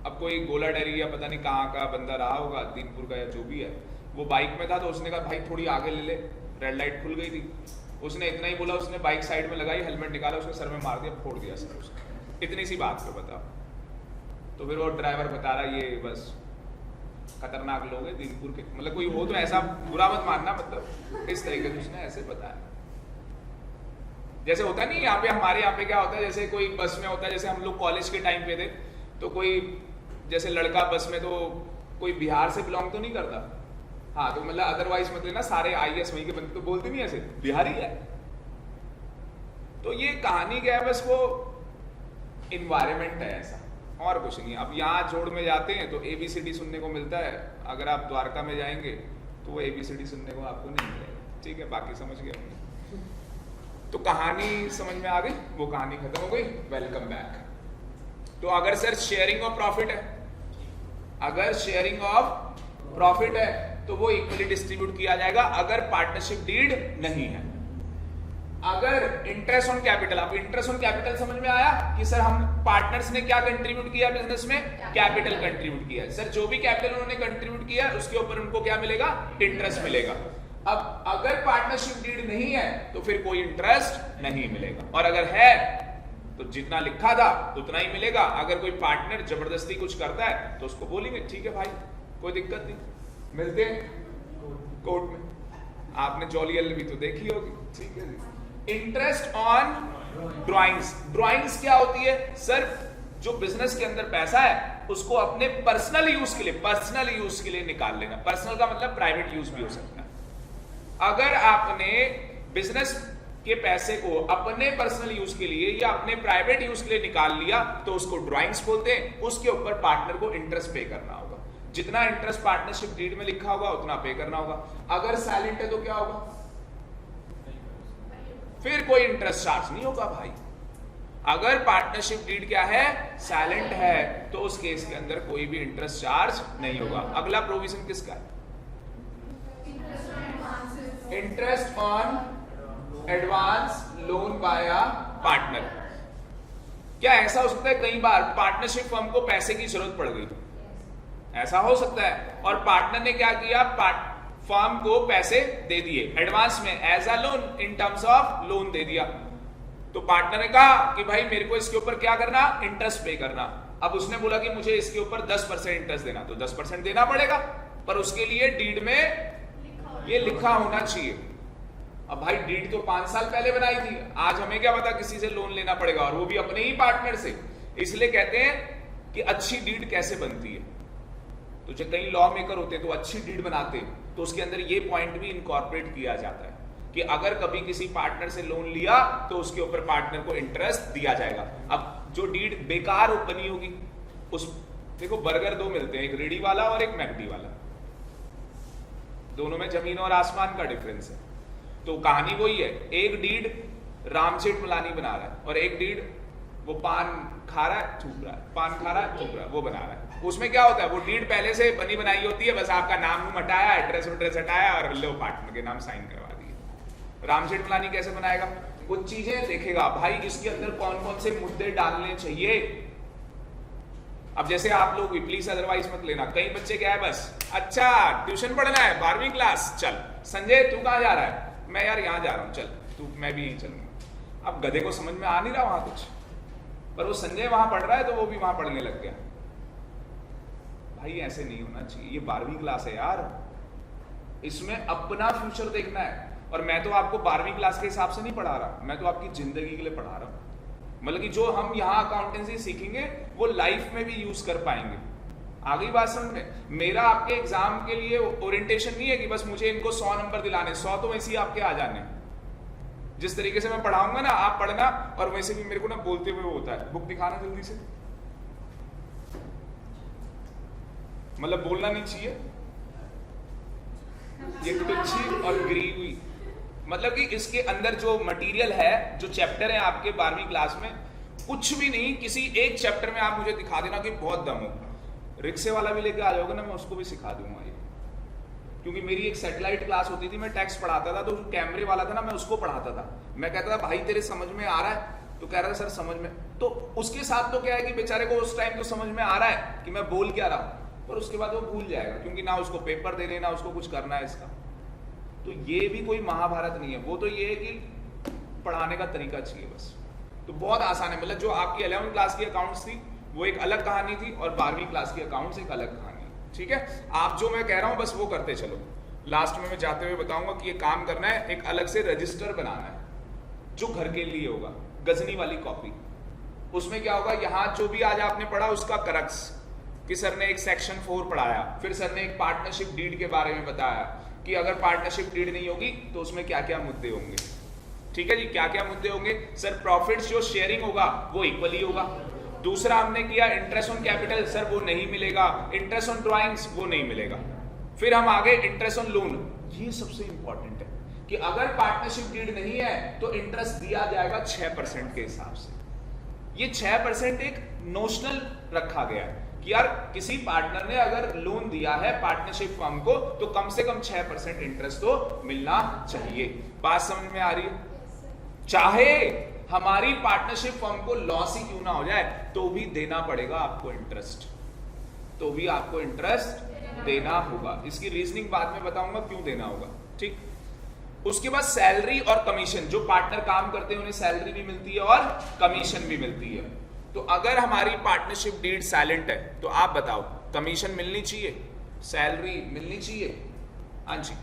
अब कोई गोला डेरी या पता नहीं कहाँ का बंदा रहा होगा, दीनपुर का या जो भी है, वो बाइक में था, तो उसने कहा भाई थोड़ी आगे ले ले, रेड लाइट खुल गई थी। उसने इतना ही बोला, उसने बाइक साइड में लगाई, हेलमेट निकाला, उसने सर में मार दिया, फोड़ दिया सर उसका। इतनी सी बात पे बताओ। तो फिर वो ड्राइवर बता रहा, ये बस खतरनाक लोग हैं दीनपुर के, मतलब कोई हो तो ऐसा बुरा मत मानना, मतलब इस तरीके से उसने ऐसे बताया। जैसे होता नहीं, यहाँ पे हमारे यहाँ पे क्या होता है, जैसे कोई बस में होता है, जैसे हम लोग कॉलेज के टाइम पे थे, तो कोई जैसे लड़का बस में, तो कोई बिहार से बिलोंग तो नहीं करता, हाँ, तो मतलब अदरवाइज मतलब ना सारे IAS वहीं के बंदे तो बोलते नहीं ऐसे, बिहारी है। तो ये कहानी क्या है, बस वो इन्वायरमेंट है ऐसा, और कुछ नहीं। अब यहाँ जोड़ में जाते हैं तो ABCD सुनने को मिलता है, अगर आप द्वारका में जाएंगे तो वो ABCD सुनने को आपको नहीं मिलेगा, ठीक है? बाकी समझ गए होंगे। तो कहानी समझ में आ गई, वो कहानी खत्म हो गई, वेलकम बैक। तो अगर सर शेयरिंग ऑफ प्रॉफिट है, अगर शेयरिंग ऑफ प्रॉफिट है तो वो इक्वली डिस्ट्रीब्यूट किया जाएगा, अगर पार्टनरशिप डीड नहीं है। अगर इंटरेस्ट ऑन कैपिटल, आप इंटरेस्ट ऑन कैपिटल समझ में आया कि सर हम पार्टनर्स ने क्या कंट्रीब्यूट किया बिजनेस में, कैपिटल कंट्रीब्यूट किया। सर जो भी कैपिटल उन्होंने कंट्रीब्यूट किया उसके ऊपर उनको क्या मिलेगा, इंटरेस्ट मिलेगा। अब अगर पार्टनरशिप डीड नहीं है तो फिर कोई इंटरेस्ट नहीं मिलेगा, और अगर है तो जितना लिखा था उतना ही मिलेगा। अगर कोई पार्टनर जबरदस्ती कुछ करता है तो उसको बोलेंगे ठीक है भाई कोई दिक्कत नहीं, मिलते हैं कोर्ट में। आपने जॉली एल भी तो देखी होगी, ठीक है जी। इंटरेस्ट ऑन ड्राइंग्स, ड्राइंग्स क्या होती है सर, जो बिजनेस के अंदर पैसा है उसको अपने पर्सनल यूज के लिए, पर्सनल यूज के लिए निकाल लेना। पर्सनल का मतलब प्राइवेट यूज भी हो सकता है। अगर आपने बिजनेस के पैसे को अपने पर्सनल यूज के लिए या अपने प्राइवेट यूज के लिए निकाल लिया तो उसको ड्राइंग्स बोलते हैं। उसके ऊपर पार्टनर को इंटरेस्ट पे करना होगा, जितना इंटरेस्ट पार्टनरशिप डीड में लिखा होगा उतना पे करना होगा। अगर साइलेंट है तो क्या होगा, फिर कोई इंटरेस्ट चार्ज नहीं होगा भाई। अगर पार्टनरशिप डीड क्या है, साइलेंट है, तो उस केस के अंदर कोई भी इंटरेस्ट चार्ज नहीं होगा। अगला प्रोविजन किसका है? Interest on advance loan by a partner. क्या ऐसा हो सकता है कई बार पार्टनरशिप फर्म को पैसे की जरूरत पड़ गई, ऐसा हो सकता है, और पार्टनर ने क्या किया, फर्म को पैसे दे दिए एडवांस में as a loan, in terms of loan दे दिया। तो पार्टनर ने कहा कि भाई मेरे को इसके ऊपर क्या करना, इंटरेस्ट पे करना। अब उसने बोला कि मुझे इसके ऊपर 10% इंटरेस्ट देना, तो 10% देना पड़ेगा, पर उसके लिए डीड में ये लिखा होना चाहिए। अब भाई डीड तो 5 साल पहले बनाई थी, आज हमें क्या पता किसी से लोन लेना पड़ेगा, और वो भी अपने ही पार्टनर से। इसलिए कहते हैं कि अच्छी डीड कैसे बनती है। तो जो कई लॉ मेकर होते हैं तो अच्छी डीड बनाते हैं, तो उसके अंदर ये पॉइंट भी इनकॉर्पोरेट किया जाता है कि अगर कभी किसी पार्टनर से लोन लिया तो उसके ऊपर पार्टनर को इंटरेस्ट दिया जाएगा। अब जो डीड बेकार बनी होगी, उस देखो बर्गर 2 मिलते हैं, एक रेडी वाला और एक मैकडी वाला, दोनों में जमीन और आसमान का डिफरेंस है। तो कहानी वही है, एक डीड राम जेठमलानी बना रहा है और एक डीड वो पान खा रहा है थूक रहा है, पान खा रहा है थूक रहा है, वो बना रहा है। उसमें क्या होता है, वो डीड पहले से बनी बनाई होती है, बस आपका नाम हटाया, एड्रेस हटाया और लो पार्टनर के नाम साइन करवा दिए। राम जेठमलानी कैसे बनाएगा, कुछ चीजें देखेगा भाई इसके अंदर कौन कौन से मुद्दे डालने चाहिए। अब जैसे आप लोग प्लीज अदरवाइज मत लेना, कई बच्चे क्या है बस अच्छा ट्यूशन पढ़ना है 12वीं क्लास, चल संजय तू कहाँ जा रहा है, मैं यार यहाँ जा रहा हूँ, चल तू मैं भी यहीं चलूंगा। अब गधे को समझ में आ नहीं रहा वहां कुछ, पर वो संजय वहां पढ़ रहा है तो वो भी वहां पढ़ने लग गया। भाई ऐसे नहीं होना चाहिए, ये 12वीं क्लास है यार, इसमें अपना फ्यूचर देखना है। और मैं तो आपको 12वीं क्लास के हिसाब से नहीं पढ़ा रहा, मैं तो आपकी जिंदगी के लिए पढ़ा रहा हूं। मतलब कि जो हम यहाँ अकाउंटेंसी सीखेंगे वो लाइफ में भी यूज कर पाएंगे। आ गई बात समझ में? मेरा आपके एग्जाम के लिए ओरिएंटेशन नहीं है कि बस मुझे इनको 100 नंबर दिलाने, 100 तो वैसे ही आपके आ जाने। जिस तरीके से मैं पढ़ाऊंगा ना आप पढ़ना, और वैसे भी मेरे को ना बोलते हुए होता है, बुक दिखाना जल्दी से, मतलब बोलना नहीं चाहिए, ये तुच्छी और गिरी हुई। मतलब कि इसके अंदर जो मटेरियल है, जो चैप्टर है आपके 12वीं क्लास में, कुछ भी नहीं, किसी एक चैप्टर में आप मुझे दिखा देना कि बहुत दम हो, रिक्शे वाला भी लेके आ जाओगे ना, मैं उसको भी सिखा दूंगा ये। क्योंकि मेरी एक सैटेलाइट क्लास होती थी, मैं टेक्स्ट पढ़ाता था, तो जो कैमरे वाला था ना मैं उसको पढ़ाता था। मैं कहता था भाई तेरे समझ में आ रहा है, तो कह रहा था सर समझ में। तो उसके साथ तो क्या है कि बेचारे को उस टाइम तो समझ में आ रहा है कि मैं बोल क्या रहा हूं, पर उसके बाद वो भूल जाएगा, क्योंकि ना उसको पेपर देने ना उसको कुछ करना है इसका। तो ये भी कोई महाभारत नहीं है, वो तो ये है कि पढ़ाने का तरीका चाहिए बस। तो बहुत आसान है, मतलब जो आपकी 11वीं क्लास की अकाउंट्स थी वो एक अलग कहानी थी, और 12वीं क्लास की अकाउंट्स एक अलग कहानी। ठीक है, आप जो मैं कह रहा हूं बस वो करते चलो। लास्ट में मैं जाते हुए बताऊंगा कि ये काम करना है, एक अलग से रजिस्टर बनाना है जो घर के लिए होगा, गजनी वाली कॉपी। उसमें क्या होगा, यहाँ जो भी आज आपने पढ़ा उसका करक्स, कि सर ने एक सेक्शन 4 पढ़ाया, फिर सर ने एक पार्टनरशिप डीड के बारे में बताया कि अगर पार्टनरशिप डीड नहीं होगी तो उसमें क्या क्या मुद्दे होंगे। ठीक है जी, क्या क्या मुद्दे होंगे? सर प्रॉफिट्स जो शेयरिंग होगा वो इक्वली होगा। दूसरा हमने किया इंटरेस्ट ऑन कैपिटल, सर वो नहीं मिलेगा। इंटरेस्ट ऑन ड्राइंग्स वो नहीं मिलेगा। फिर हम आगे इंटरेस्ट ऑन लोन, ये सबसे इंपॉर्टेंट है कि अगर पार्टनरशिप डीड नहीं है तो इंटरेस्ट दिया जाएगा 6% के हिसाब से। ये 6% एक नोशनल रखा गया है कि यार किसी पार्टनर ने अगर लोन दिया है पार्टनरशिप फर्म को तो कम से कम 6% इंटरेस्ट तो मिलना चाहिए। बात समझ में आ रही है? चाहे हमारी पार्टनरशिप फर्म को लॉस ही क्यों ना हो जाए तो भी देना पड़ेगा आपको इंटरेस्ट, तो भी आपको इंटरेस्ट देना होगा। इसकी रीजनिंग बाद में बताऊंगा क्यों देना होगा। ठीक, उसके बाद सैलरी और कमीशन, जो पार्टनर काम करते हैं उन्हें सैलरी भी मिलती है और कमीशन भी मिलती है। तो अगर हमारी पार्टनरशिप डीड साइलेंट है तो आप बताओ कमीशन मिलनी चाहिए, सैलरी मिलनी चाहिए? हाँ जी,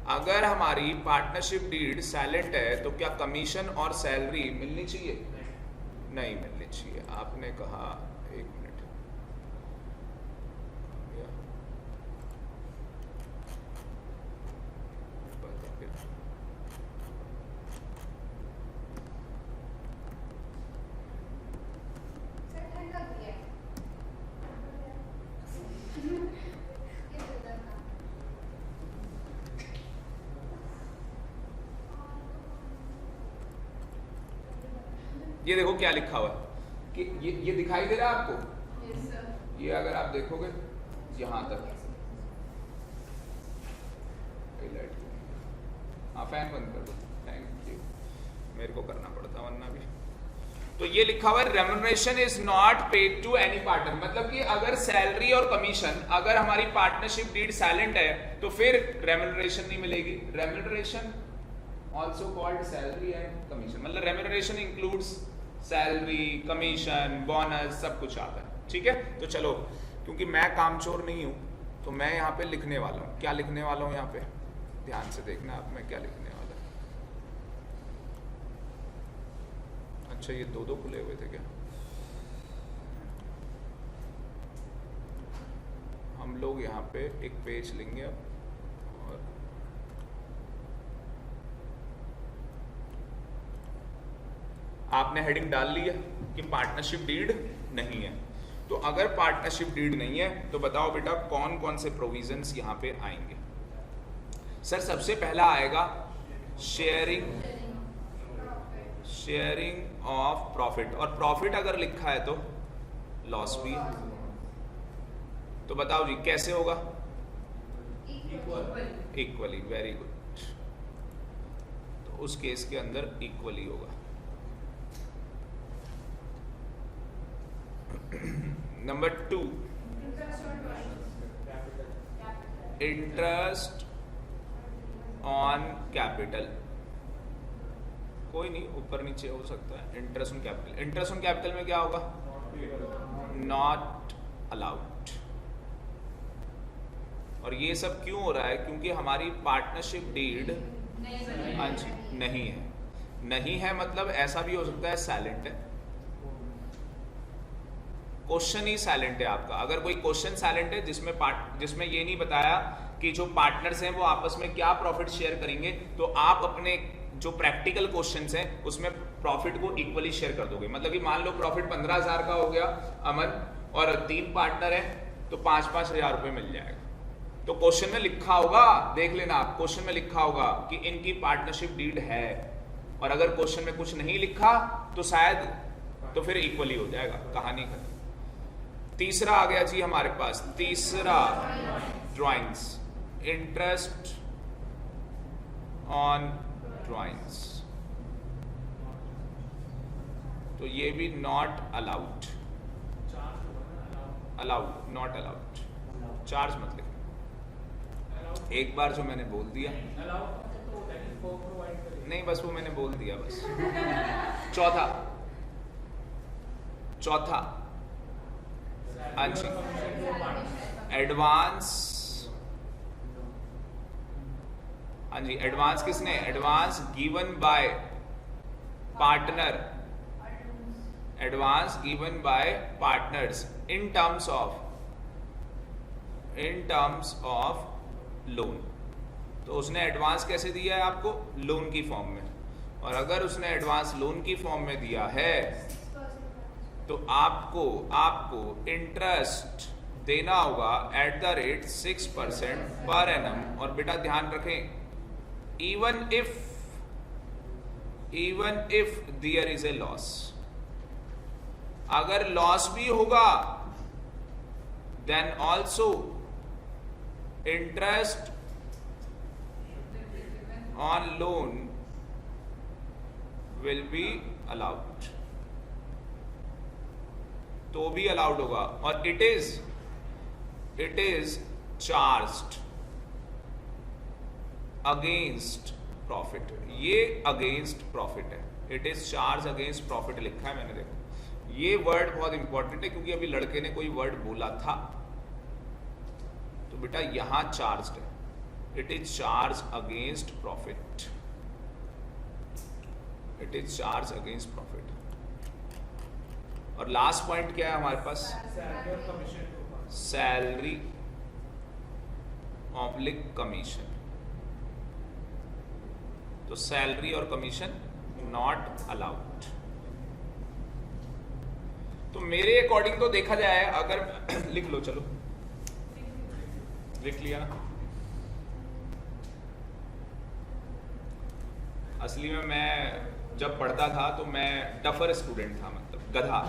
अगर हमारी पार्टनरशिप डीड साइलेंट है तो क्या कमीशन और सैलरी मिलनी चाहिए? नहीं मिलनी चाहिए। आपने कहा, एक मिनट, ये देखो क्या लिखा हुआ है कि ये दिखाई दे रहा है आपको? Yes, sir. ये अगर आप देखोगे यहाँ तक, हाँ फैन बंद कर दो, थैंक यू, मेरे को करना पड़ता वरना भी। तो ये लिखा हुआ है remuneration is not paid to any partner, मतलब कि अगर सैलरी और कमीशन, अगर हमारी पार्टनरशिप डीड साइलेंट है तो फिर रेम्युनरेशन नहीं मिलेगी। Remuneration also called salary and commission, मतलब remuneration includes salary, commission, bonus, सब कुछ आता है, ठीक है। तो चलो, क्योंकि मैं कामचोर नहीं हूं तो मैं यहाँ पे लिखने वाला हूँ। क्या लिखने वाला हूँ यहाँ पे, ध्यान से देखना आप, मैं क्या लिखने वाला हूँ। अच्छा, ये दो खुले हुए थे क्या? हम लोग यहाँ पे एक पेज लेंगे अब, और आपने हेडिंग डाल ली है कि पार्टनरशिप डीड नहीं है। तो अगर पार्टनरशिप डीड नहीं है तो बताओ बेटा कौन कौन से प्रोविजंस यहाँ पे आएंगे। सर सबसे पहला आएगा शेयरिंग ऑफ प्रॉफिट, और प्रॉफिट अगर लिखा है तो लॉस भी है। तो बताओ जी कैसे होगा? Equally, very good. तो उस केस के अंदर इक्वली होगा। Number 2, interest on capital. कोई नहीं, ऊपर नीचे हो सकता है। Interest on capital, interest on capital में क्या होगा? Not allowed. और ये सब क्यों हो रहा है? क्योंकि हमारी पार्टनरशिप डीड हाँ जी नहीं है। नहीं है मतलब ऐसा भी हो सकता है साइलेंट है, क्वेश्चन ही साइलेंट है आपका। अगर कोई क्वेश्चन साइलेंट है जिसमें ये नहीं बताया कि जो पार्टनर्स हैं वो आपस में क्या प्रॉफिट शेयर करेंगे, तो आप अपने जो प्रैक्टिकल क्वेश्चंस हैं उसमें प्रॉफिट को इक्वली शेयर कर दोगे। मतलब कि मान लो प्रॉफिट 15,000 का हो गया अमन, और 3 पार्टनर हैं तो 5-5 हज़ार रुपये मिल जाएगा। तो क्वेश्चन में लिखा होगा, देख लेना आप, क्वेश्चन में लिखा होगा कि इनकी पार्टनरशिप डीड है, और अगर क्वेश्चन में कुछ नहीं लिखा तो शायद तो फिर इक्वली हो जाएगा, कहानी खत्म। तीसरा आ गया जी हमारे पास, तीसरा ड्राइंग्स, इंटरेस्ट ऑन ड्राइंग्स। तो ये भी not allowed, allowed not allowed, charge मत लिखना। एक बार जो मैंने बोल दिया नहीं, बस वो मैंने बोल दिया बस। चौथा हाँ जी, एडवांस। हाँ जी, एडवांस किसने? Advance given by partner, advance given by partners in terms of loan. तो उसने एडवांस कैसे दिया है आपको? लोन की फॉर्म में। और अगर उसने एडवांस लोन की फॉर्म में दिया है तो आपको इंटरेस्ट देना होगा at the rate 6% per annum. और बेटा ध्यान रखें, even if there is a loss, अगर लॉस भी होगा then also interest on loan will be allowed, तो भी अलाउड होगा। और it is charged against profit. ये अगेंस्ट प्रॉफिट है, it is charge against profit लिखा है मैंने। देखो ये वर्ड बहुत इंपॉर्टेंट है क्योंकि अभी लड़के ने कोई वर्ड बोला था, तो बेटा यहां चार्ज्ड है, it is charge against profit, it is charge against profit. और लास्ट पॉइंट क्या है हमारे पास? Salary oblique commission. तो सैलरी और कमीशन नॉट अलाउड। तो मेरे अकॉर्डिंग तो देखा जाए, अगर लिख लो, चलो लिख लिया ना। असली में मैं जब पढ़ता था तो मैं टफर स्टूडेंट था, मतलब गधा,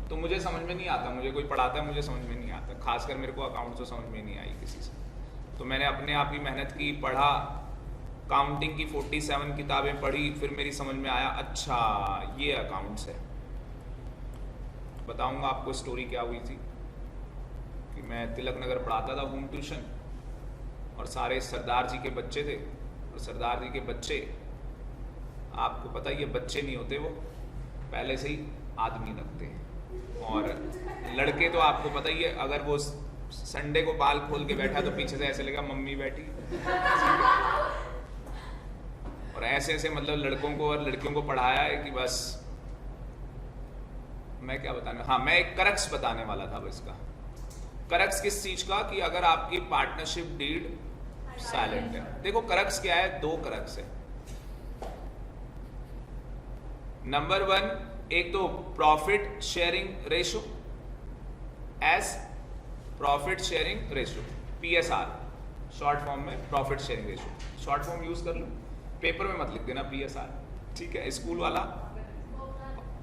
तो मुझे समझ में नहीं आता, मुझे कोई पढ़ाता है मुझे समझ में नहीं आता, खासकर मेरे को अकाउंट तो समझ में नहीं आई किसी से। तो मैंने अपने आप ही मेहनत की, पढ़ा, काउंटिंग की 47 किताबें पढ़ी, फिर मेरी समझ में आया अच्छा ये अकाउंट्स है। बताऊंगा आपको स्टोरी क्या हुई थी कि मैं तिलक नगर पढ़ाता था होम ट्यूशन, और सारे सरदार जी के बच्चे थे, और सरदार जी के बच्चे आपको पता ही है बच्चे नहीं होते, वो पहले से ही आदमी लगते हैं, और लड़के तो आपको पता ही है अगर वो संडे को बाल खोल के बैठा तो पीछे से ऐसे लगा मम्मी बैठी, और ऐसे ऐसे मतलब लड़कों को और लड़कियों को पढ़ाया है कि बस मैं क्या बताने, हाँ मैं एक करक्स बताने वाला था बस इसका। करक्स किस चीज का, कि अगर आपकी पार्टनरशिप डीड साइलेंट है। देखो करक्स क्या है, दो करक्स है। नंबर 1, एक तो profit sharing ratio, as profit sharing ratio, PSR short form में, profit sharing ratio short form use कर लो, पेपर में मत लिख देना PSR, ठीक है, स्कूल वाला।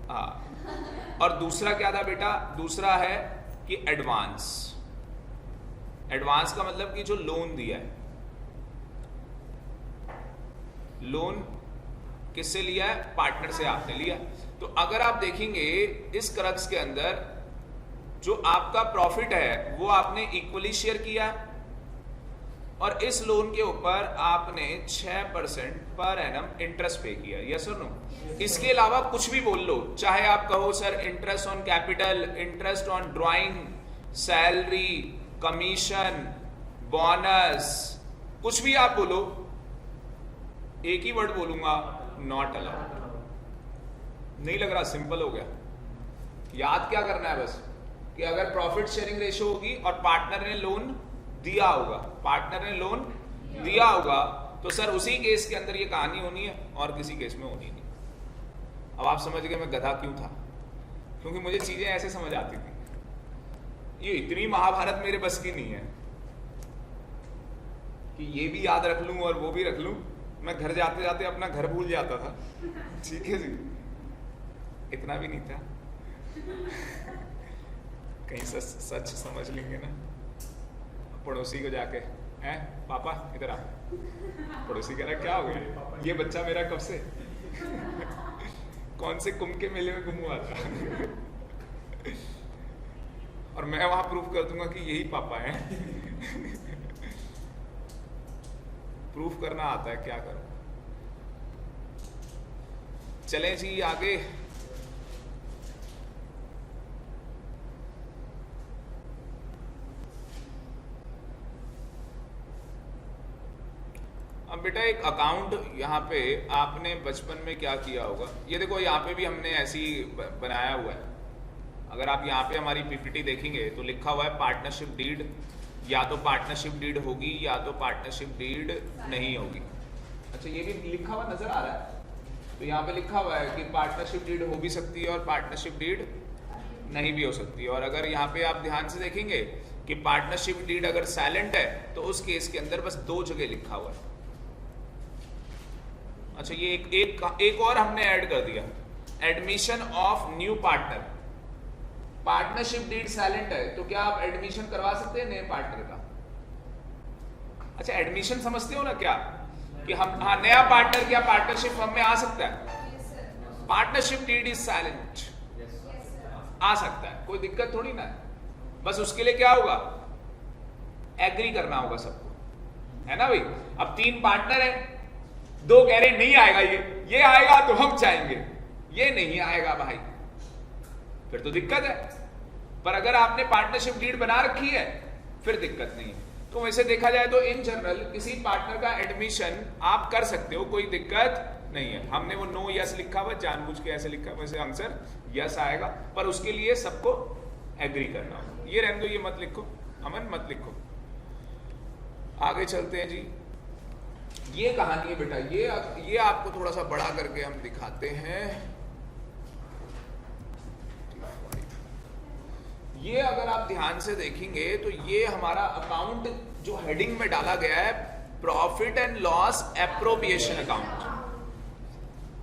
हाँ, और दूसरा क्या था बेटा, दूसरा है कि एडवांस। एडवांस का मतलब कि जो लोन दिया है, लोन किससे लिया है, पार्टनर से आपने लिया। तो अगर आप देखेंगे इस करक्स के अंदर जो आपका प्रॉफिट है वो आपने इक्वली शेयर किया, और इस लोन के ऊपर आपने 6% पर एनम इंटरेस्ट पे किया, यस और नो। इसके अलावा कुछ भी बोल लो, चाहे आप कहो sir interest on capital, interest on drawing, salary, commission, bonus, कुछ भी आप बोलो, एक ही वर्ड बोलूंगा, नॉट अलाउड। नहीं लग रहा सिंपल हो गया? याद क्या करना है बस, कि अगर प्रॉफिट शेयरिंग रेशो होगी और पार्टनर ने लोन दिया होगा, पार्टनर ने लोन दिया होगा, तो सर उसी केस के अंदर ये कहानी होनी है और किसी केस में होनी नहीं। अब आप समझ गए मैं गधा क्यों था, क्योंकि मुझे चीजें ऐसे समझ आती थी। ये इतनी महाभारत मेरे बस की नहीं है कि ये भी याद रख लूं और वो भी रख लूं। मैं घर जाते जाते अपना घर भूल जाता था, ठीक है जी, इतना भी नहीं था, कहीं सच समझ लेंगे ना। पड़ोसी को जाके, हैं पापा इधर आ, पड़ोसी कह रहा क्या हो गया, ये बच्चा मेरा कब से कौन से कुंभ के मेले में गुम हुआ था और मैं वहां प्रूफ कर दूंगा कि यही पापा है प्रूफ करना आता है, क्या करूं। चलें जी आगे। अब बेटा एक अकाउंट यहाँ पे आपने बचपन में क्या किया होगा, ये देखो यहाँ पे भी हमने ऐसी बनाया हुआ है। अगर आप यहाँ पे हमारी PPT देखेंगे तो लिखा हुआ है पार्टनरशिप डीड, या तो पार्टनरशिप डीड होगी या तो पार्टनरशिप डीड नहीं होगी। अच्छा ये भी लिखा हुआ नजर आ रहा है, तो यहाँ पे लिखा हुआ है कि पार्टनरशिप डीड हो भी सकती है और पार्टनरशिप डीड नहीं भी हो सकती है। और अगर यहाँ पे आप ध्यान से देखेंगे कि पार्टनरशिप डीड अगर साइलेंट है तो उस केस के अंदर बस 2 जगह लिखा हुआ है। अच्छा ये एक और हमने ऐड कर दिया, admission of new partner. Partnership deed silent है तो क्या आप एडमिशन करवा सकते हैं नए पार्टनर का? अच्छा एडमिशन समझते हो ना क्या, कि हम हाँ नया पार्टनर क्या पार्टनरशिप फर्म में आ सकता है? पार्टनरशिप डीड इज साइलेंट, आ सकता है, कोई दिक्कत थोड़ी ना है। बस उसके लिए क्या होगा, एग्री करना होगा सबको, है ना भाई। अब 3 पार्टनर है, 2 कह रहे नहीं आएगा, ये आएगा तो हम चाहेंगे, ये नहीं आएगा भाई, फिर तो दिक्कत है। पर अगर आपने पार्टनरशिप डीड बना रखी है फिर दिक्कत नहीं है। तो वैसे देखा जाए तो इन जनरल किसी पार्टनर का एडमिशन आप कर सकते हो, कोई दिक्कत नहीं है। हमने वो नो यस लिखा हुआ, जानबूझ के ऐसे लिखा, वैसे आंसर यस आएगा, पर उसके लिए सबको एग्री करना होगा। ये रहने दो, ये मत लिखो, अमन मत लिखो। आगे चलते हैं जी। ये कहानी है बेटा, ये आपको थोड़ा सा बड़ा करके हम दिखाते हैं। ये अगर आप ध्यान से देखेंगे तो ये हमारा अकाउंट जो हेडिंग में डाला गया है, profit and loss appropriation account.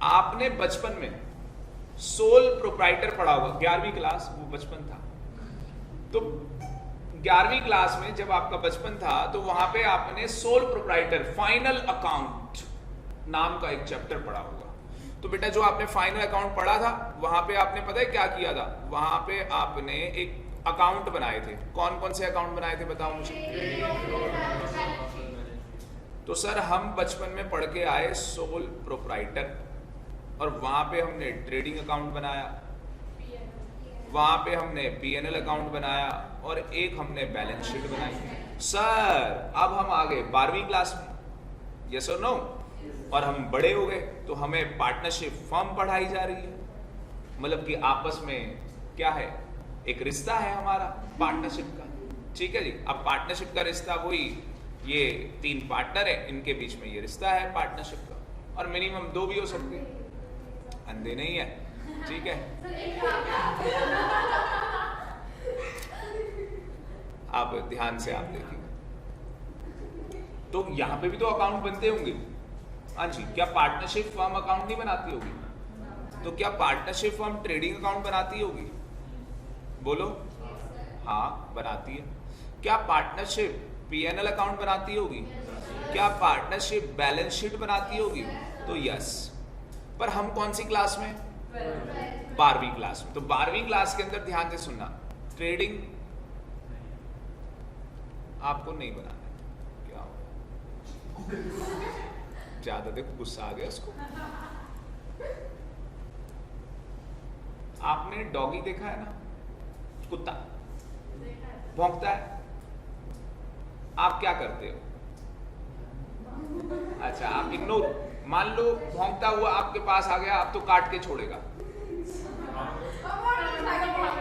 आपने बचपन में सोल प्रोप्राइटर पढ़ा होगा, 11वीं क्लास, वो बचपन था। तो 11वीं क्लास में जब आपका बचपन था तो वहां पे आपने सोल प्रोप्राइटर फाइनल अकाउंट नाम का एक चैप्टर पढ़ा होगा। तो बेटा जो आपने फाइनल अकाउंट पढ़ा था वहां पे आपने पता है क्या किया था? वहां पे आपने एक अकाउंट बनाए थे। कौन कौन से अकाउंट बनाए थे बताओ मुझे। तो सर हम बचपन में पढ़ के आए सोल प्रोप्राइटर, और वहां पे हमने ट्रेडिंग अकाउंट बनाया, वहां पे हमने पीएनएल अकाउंट बनाया, और एक हमने बैलेंस शीट बनाई। सर अब हम आ गए 12वीं क्लास में, यस और नो, और हम बड़े हो गए तो हमें पार्टनरशिप फर्म पढ़ाई जा रही है। मतलब कि आपस में क्या है, एक रिश्ता है हमारा पार्टनरशिप का। ठीक है जी। अब पार्टनरशिप का रिश्ता वही, ये 3 पार्टनर है, इनके बीच में ये रिश्ता है पार्टनरशिप का, और मिनिमम 2 भी हो सकते हैं, अंधे नहीं है। ठीक है, आप ध्यान से आप देखिए। तो यहां पे भी तो अकाउंट बनते होंगे। हाँ जी, क्या पार्टनरशिप फर्म अकाउंट नहीं बनाती होगी? तो क्या पार्टनरशिप फर्म ट्रेडिंग अकाउंट बनाती होगी? बोलो। हाँ बनाती है। क्या पार्टनरशिप पीएनएल अकाउंट बनाती होगी? क्या पार्टनरशिप बैलेंस शीट बनाती होगी? तो यस। पर हम कौन सी क्लास में? 12वीं क्लास में। तो 12वीं क्लास के अंदर ध्यान से सुनना, ट्रेडिंग आपको नहीं बनाना। क्या हो ज्यादा देखो गुस्सा आ गया उसको। आपने डॉगी देखा है ना, कुत्ता भौंकता है, आप क्या करते हो? अच्छा आप इग्नोर। मान लो भौंकता हुआ आपके पास आ गया, आप तो काट के छोड़ेगा।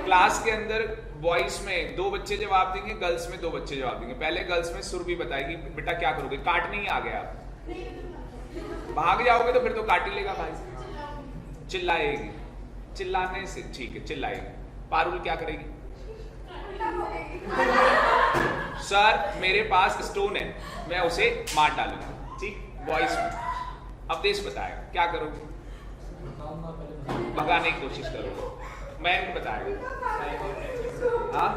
क्लास के अंदर बॉयज में 2 बच्चे जवाब देंगे, गर्ल्स में 2 बच्चे जवाब देंगे। पहले गर्ल्स में सुरभि बताएगी बेटा क्या करोगे, काटने ही आ गया आप, भाग जाओगे तो फिर तो काट ही लेगा भाई। चिल्लाएगी, चिल्लाने से ठीक है चिल्लाएगी। पारुल क्या करेगी? सर मेरे पास स्टोन है, मैं उसे मार डालूंगा। ठीक, बॉयज में। अब देश बताएगा क्या करोगे? भगाने की कोशिश करोगे। मैं बताएगा। हाँ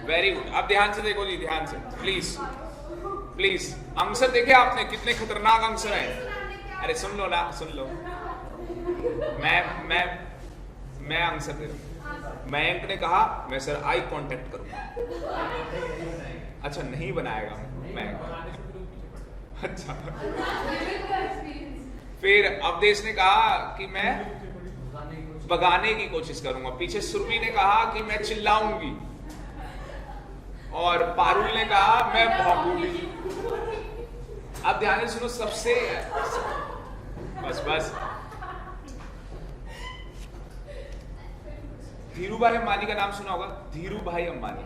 वेरी गुड। अब ध्यान से देखो जी, ध्यान से प्लीज प्लीज। आंसर देखे आपने कितने खतरनाक आंसर हैं? अरे सुन लो ना, सुन लो। मैं आंसर दे रहा हूं। मयंक ने कहा मैं सर आई कांटेक्ट करूंगा। अच्छा नहीं बनाएगा मयंक। अच्छा फिर अवधेश ने कहा कि मैं भगाने की कोशिश करूंगा। पीछे सुरभि ने कहा कि मैं चिल्लाऊंगी, और पारुल ने कहा मैं भौंकूंगी। अब ध्यान से सुनो, सबसे बस धीरू भाई अंबानी का नाम सुना होगा। धीरू भाई अंबानी,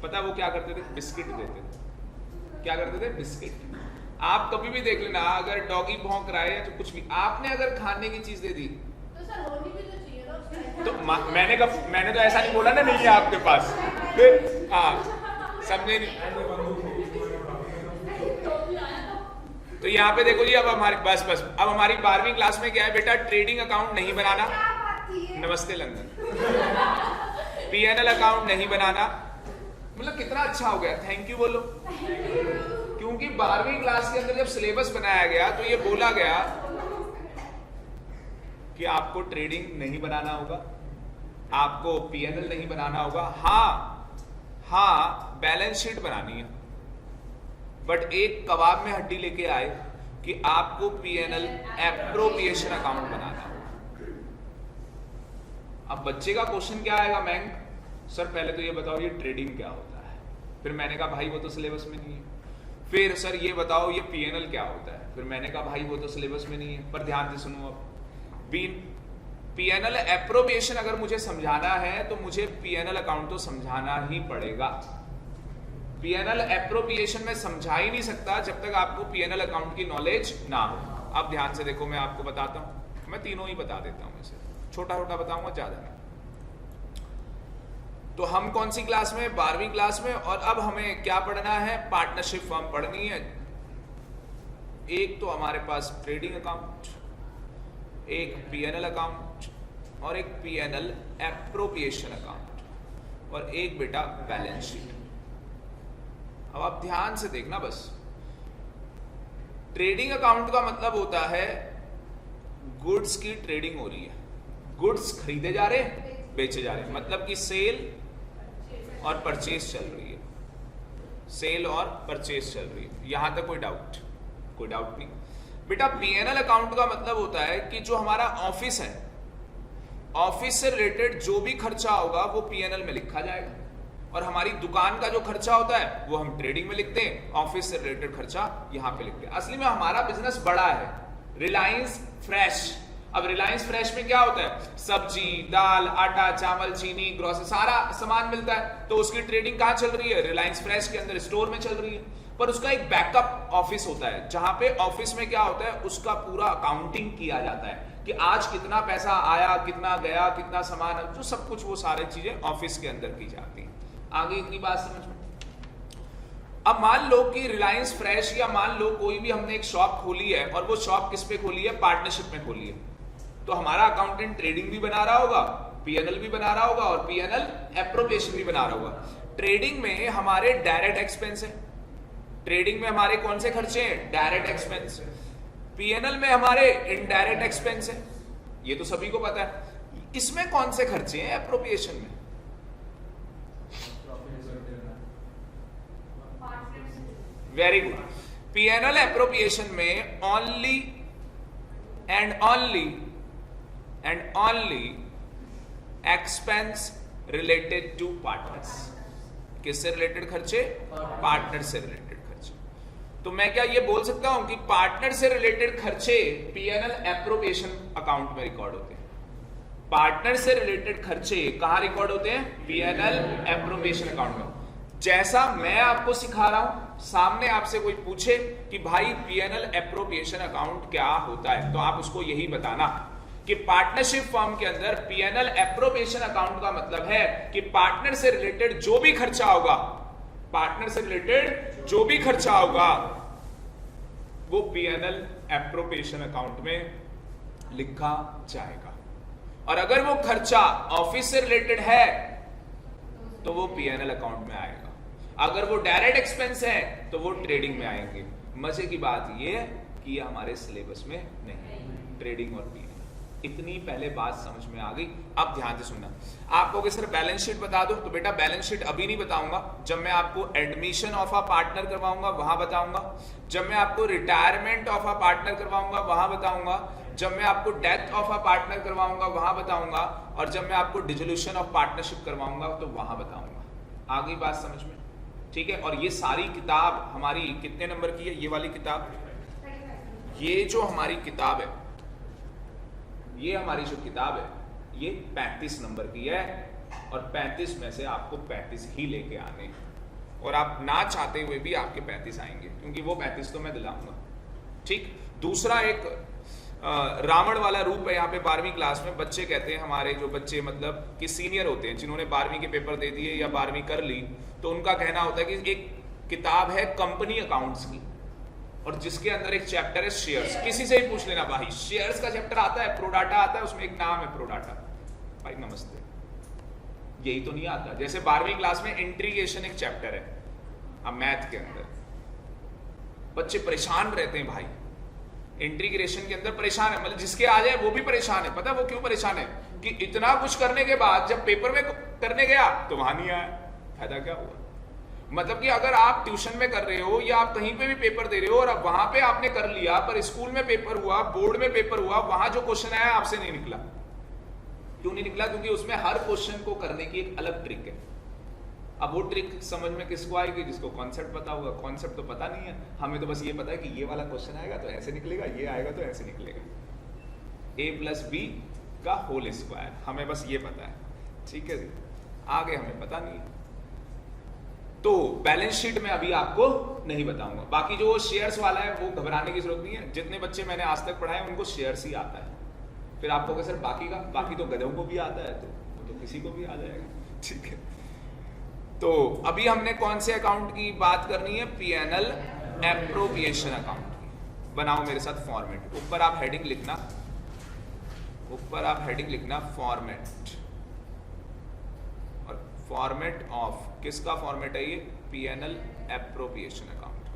पता वो क्या करते थे? बिस्किट देते थे। क्या करते थे? बिस्किट। आप कभी भी देख लेना, अगर डॉगी भौंक रहा है या तो कुछ भी, आपने अगर खाने की चीज दे दी तो सर होनी भी तो चाहिए ना। तो मैंने तो ऐसा नहीं बोला ना नहीं है आपके पास। फिर हाँ समझे नहीं। तो यहाँ पे देखो जी, अब हमारी बस अब हमारी 12वीं क्लास में क्या है बेटा? ट्रेडिंग अकाउंट नहीं बनाना। नमस्ते लंदन। पीएनएल अकाउंट नहीं बनाना। मतलब कितना अच्छा हो गया, थैंक यू बोलो। क्योंकि 12वीं क्लास के अंदर जब सिलेबस बनाया गया तो ये बोला गया कि आपको ट्रेडिंग नहीं बनाना होगा, आपको पीएनएल नहीं बनाना होगा। हाँ बैलेंस शीट बनानी है, बट एक कबाब में हड्डी लेके आए कि आपको पीएनएल एप्रोप्रिएशन अकाउंट बनाना होगा। अब बच्चे का क्वेश्चन क्या आएगा? मैंग सर पहले तो ये बताओ ये ट्रेडिंग क्या होता है। फिर मैंने कहा भाई वो तो सिलेबस में नहीं है। फिर सर ये बताओ ये पीएनएल क्या होता है। फिर मैंने कहा भाई वो तो सिलेबस में नहीं है। पर ध्यान से सुनो, अब पीएनएल एप्रोप्रिएशन अगर मुझे समझाना है तो मुझे पीएनएल अकाउंट तो समझाना ही पड़ेगा। पीएनएल एप्रोप्रिएशन में समझा ही नहीं सकता जब तक आपको पीएनएल अकाउंट की नॉलेज ना हो। अब ध्यान से देखो, मैं आपको बताता हूं, मैं तीनों ही बता देता हूं, इसे छोटा छोटा बताऊंगा, ज्यादा नहीं। तो हम कौन सी क्लास में? 12वीं क्लास में। और अब हमें क्या पढ़ना है? पार्टनरशिप फर्म पढ़नी है। एक तो हमारे पास ट्रेडिंग अकाउंट, एक पीएनएल अकाउंट और एक पीएनएल एप्रोप्रिएशन अकाउंट और एक बेटा बैलेंस शीट। अब आप ध्यान से देखना बस, ट्रेडिंग अकाउंट का मतलब होता है गुड्स की ट्रेडिंग हो रही है, गुड्स खरीदे जा रहे हैं बेचे जा रहे हैं, मतलब कि सेल और परचेज चल रही है, सेल और परचेज चल रही है। यहां तक कोई डाउट नहीं बेटा। पीएनएल अकाउंट का मतलब होता है कि जो हमारा ऑफिस है, ऑफिस से रिलेटेड जो भी खर्चा होगा वो पीएनएल में लिखा जाएगा, और हमारी दुकान का जो खर्चा होता है वो हम ट्रेडिंग में लिखते हैं, ऑफिस से रिलेटेड खर्चा यहां पे लिखते हैं। असली में हमारा बिजनेस बड़ा है, रिलायंस फ्रेश। अब रिलायंस फ्रेश में क्या होता है, सब्जी, दाल, आटा, चावल, चीनी, ग्रोसरी, सारा सामान मिलता है। तो उसकी ट्रेडिंग कहां चल रही है, रिलायंस फ्रेश के अंदर स्टोर में चल रही है। पर उसका एक बैकअप ऑफिस होता है, जहां पे ऑफिस में क्या होता है, उसका पूरा अकाउंटिंग किया जाता है कि आज कितना पैसा आया, कितना गया, कितना सामान, जो सब कुछ वो सारी चीजें ऑफिस के अंदर की जाती है। आगे इतनी बात समझ में। अब मान लो कि रिलायंस फ्रेश या मान लो कोई भी हमने एक शॉप खोली है, और वो शॉप किस पे खोली है, पार्टनरशिप में खोली है। तो हमारा अकाउंटेंट ट्रेडिंग भी बना रहा होगा, पीएनएल भी बना रहा होगा और पीएनएल एप्रोप्रिएशन भी बना रहा होगा। ट्रेडिंग में हमारे डायरेक्ट एक्सपेंस है, ट्रेडिंग में हमारे कौन से खर्चे हैं, डायरेक्ट एक्सपेंस। पीएनएल में हमारे इनडायरेक्ट एक्सपेंस है, ये तो सभी को पता है। इसमें कौन से खर्चे हैं एप्रोप्रिएशन में, वेरी गुड। पीएनएल एप्रोप्रिएशन में only and only expense related to partners. किससे रिलेटेड खर्चे, पार्टनर से रिलेटेड खर्चे। तो मैं क्या ये बोल सकता हूं कि पार्टनर से रिलेटेड खर्चे पीएनएल एप्रोप्रिएशन अकाउंट में रिकॉर्ड होते हैं। पार्टनर से रिलेटेड खर्चे कहां रिकॉर्ड होते हैं, पीएनएल एप्रोप्रिएशन अकाउंट में। जैसा मैं आपको सिखा रहा हूं, सामने आपसे कोई पूछे कि भाई पीएनएल एप्रोप्रिएशन अकाउंट क्या होता है, तो आप उसको यही बताना कि पार्टनरशिप फर्म के अंदर पीएनएल एप्रोप्रिएशन अकाउंट का मतलब है कि पार्टनर से रिलेटेड जो भी खर्चा होगा, पार्टनर से रिलेटेड जो भी खर्चा होगा वो पीएनएल एप्रोप्रिएशन अकाउंट में लिखा जाएगा। और अगर वो खर्चा ऑफिस से रिलेटेड है तो वो पीएनएल अकाउंट में आएगा। अगर वो डायरेक्ट एक्सपेंस है तो वो ट्रेडिंग में आएंगे। मजे की बात ये है कि ये हमारे सिलेबस में नहीं, ट्रेडिंग और पीएनएल। इतनी पहले बात समझ में आ गई। अब ध्यान से सुनना। आप कहोगे सर बैलेंस शीट बता दो, तो बेटा बैलेंस शीट अभी नहीं बताऊंगा, जब मैं आपको एडमिशन ऑफ अ पार्टनर करवाऊंगा वहां बताऊंगा, जब मैं आपको रिटायरमेंट ऑफ अ पार्टनर करवाऊंगा वहां बताऊंगा, जब मैं आपको डेथ ऑफ अ पार्टनर करवाऊंगा वहां बताऊंगा, और जब मैं आपको डिसोल्यूशन ऑफ पार्टनरशिप करवाऊंगा तो वहां बताऊंगा। आ गई बात समझ में, ठीक है। और ये सारी किताब हमारी कितने नंबर की है, ये वाली किताब, ये जो हमारी किताब है, ये हमारी जो किताब है ये 35 नंबर की है, और 35 में से आपको 35 ही लेके आने हैं, और आप ना चाहते हुए भी आपके 35 आएंगे, क्योंकि वो 35 तो मैं दिलाऊंगा, ठीक। दूसरा एक रावण वाला रूप है यहाँ पे 12वीं क्लास में। बच्चे कहते हैं, हमारे जो बच्चे मतलब कि सीनियर होते हैं, जिन्होंने 12वीं के पेपर दे दिए या 12वीं कर ली, तो उनका कहना होता है कि एक किताब है कंपनी अकाउंट्स की, और जिसके अंदर एक चैप्टर है शेयर्स। किसी से ही पूछ लेना भाई, शेयर्स का चैप्टर आता है, प्रोडाटा आता है, उसमें एक नाम है प्रोडाटा। भाई नमस्ते, यही तो नहीं आता। जैसे 12वीं क्लास में इंटीग्रेशन एक चैप्टर है, अब मैथ के अंदर बच्चे परेशान रहते हैं भाई, इंटीग्रेशन के अंदर परेशान है, मतलब जिसके आ जाए वो भी परेशान है। पता है वो क्यों परेशान है, कि इतना कुछ करने के बाद जब पेपर में करने गया तो वहां नहीं आया, फायदा क्या हुआ। मतलब कि अगर आप ट्यूशन में कर रहे हो या आप कहीं पे भी पेपर दे रहे हो और अब वहां पे आपने कर लिया, पर स्कूल में पेपर हुआ, बोर्ड में पेपर हुआ, वहां जो क्वेश्चन आया आपसे नहीं निकला। क्यों नहीं निकला, क्योंकि उसमें हर क्वेश्चन को करने की एक अलग ट्रिक है। अब वो ट्रिक समझ में किसको आएगी, जिसको कॉन्सेप्ट पता होगा। कॉन्सेप्ट तो पता नहीं है, हमें तो बस ये पता है कि ये वाला क्वेश्चन आएगा तो ऐसे निकलेगा, ये आएगा तो ऐसे निकलेगा, a+b का होल स्क्वायर, हमें बस ये पता है, ठीक है जी। आगे हमें पता नहीं है। तो बैलेंस शीट में अभी आपको नहीं बताऊंगा। बाकी जो शेयर्स वाला है वो घबराने की जरूरत नहीं है, जितने बच्चे मैंने आज तक पढ़ाए उनको शेयर्स ही आता है। फिर आप कहोगे सर बाकी का, बाकी तो गधों को भी आता है, तो किसी को भी आ जाएगा, ठीक है। तो अभी हमने कौन से अकाउंट की बात करनी है, पीएनएल एप्रोप्रिएशन अकाउंट की। बनाओ मेरे साथ फॉर्मेट, ऊपर आप हेडिंग लिखना ऊपर आप हेडिंग लिखना फॉर्मेट, और फॉर्मेट ऑफ किसका फॉर्मेट है ये? पीएनएल एप्रोप्रिएशन अकाउंट का।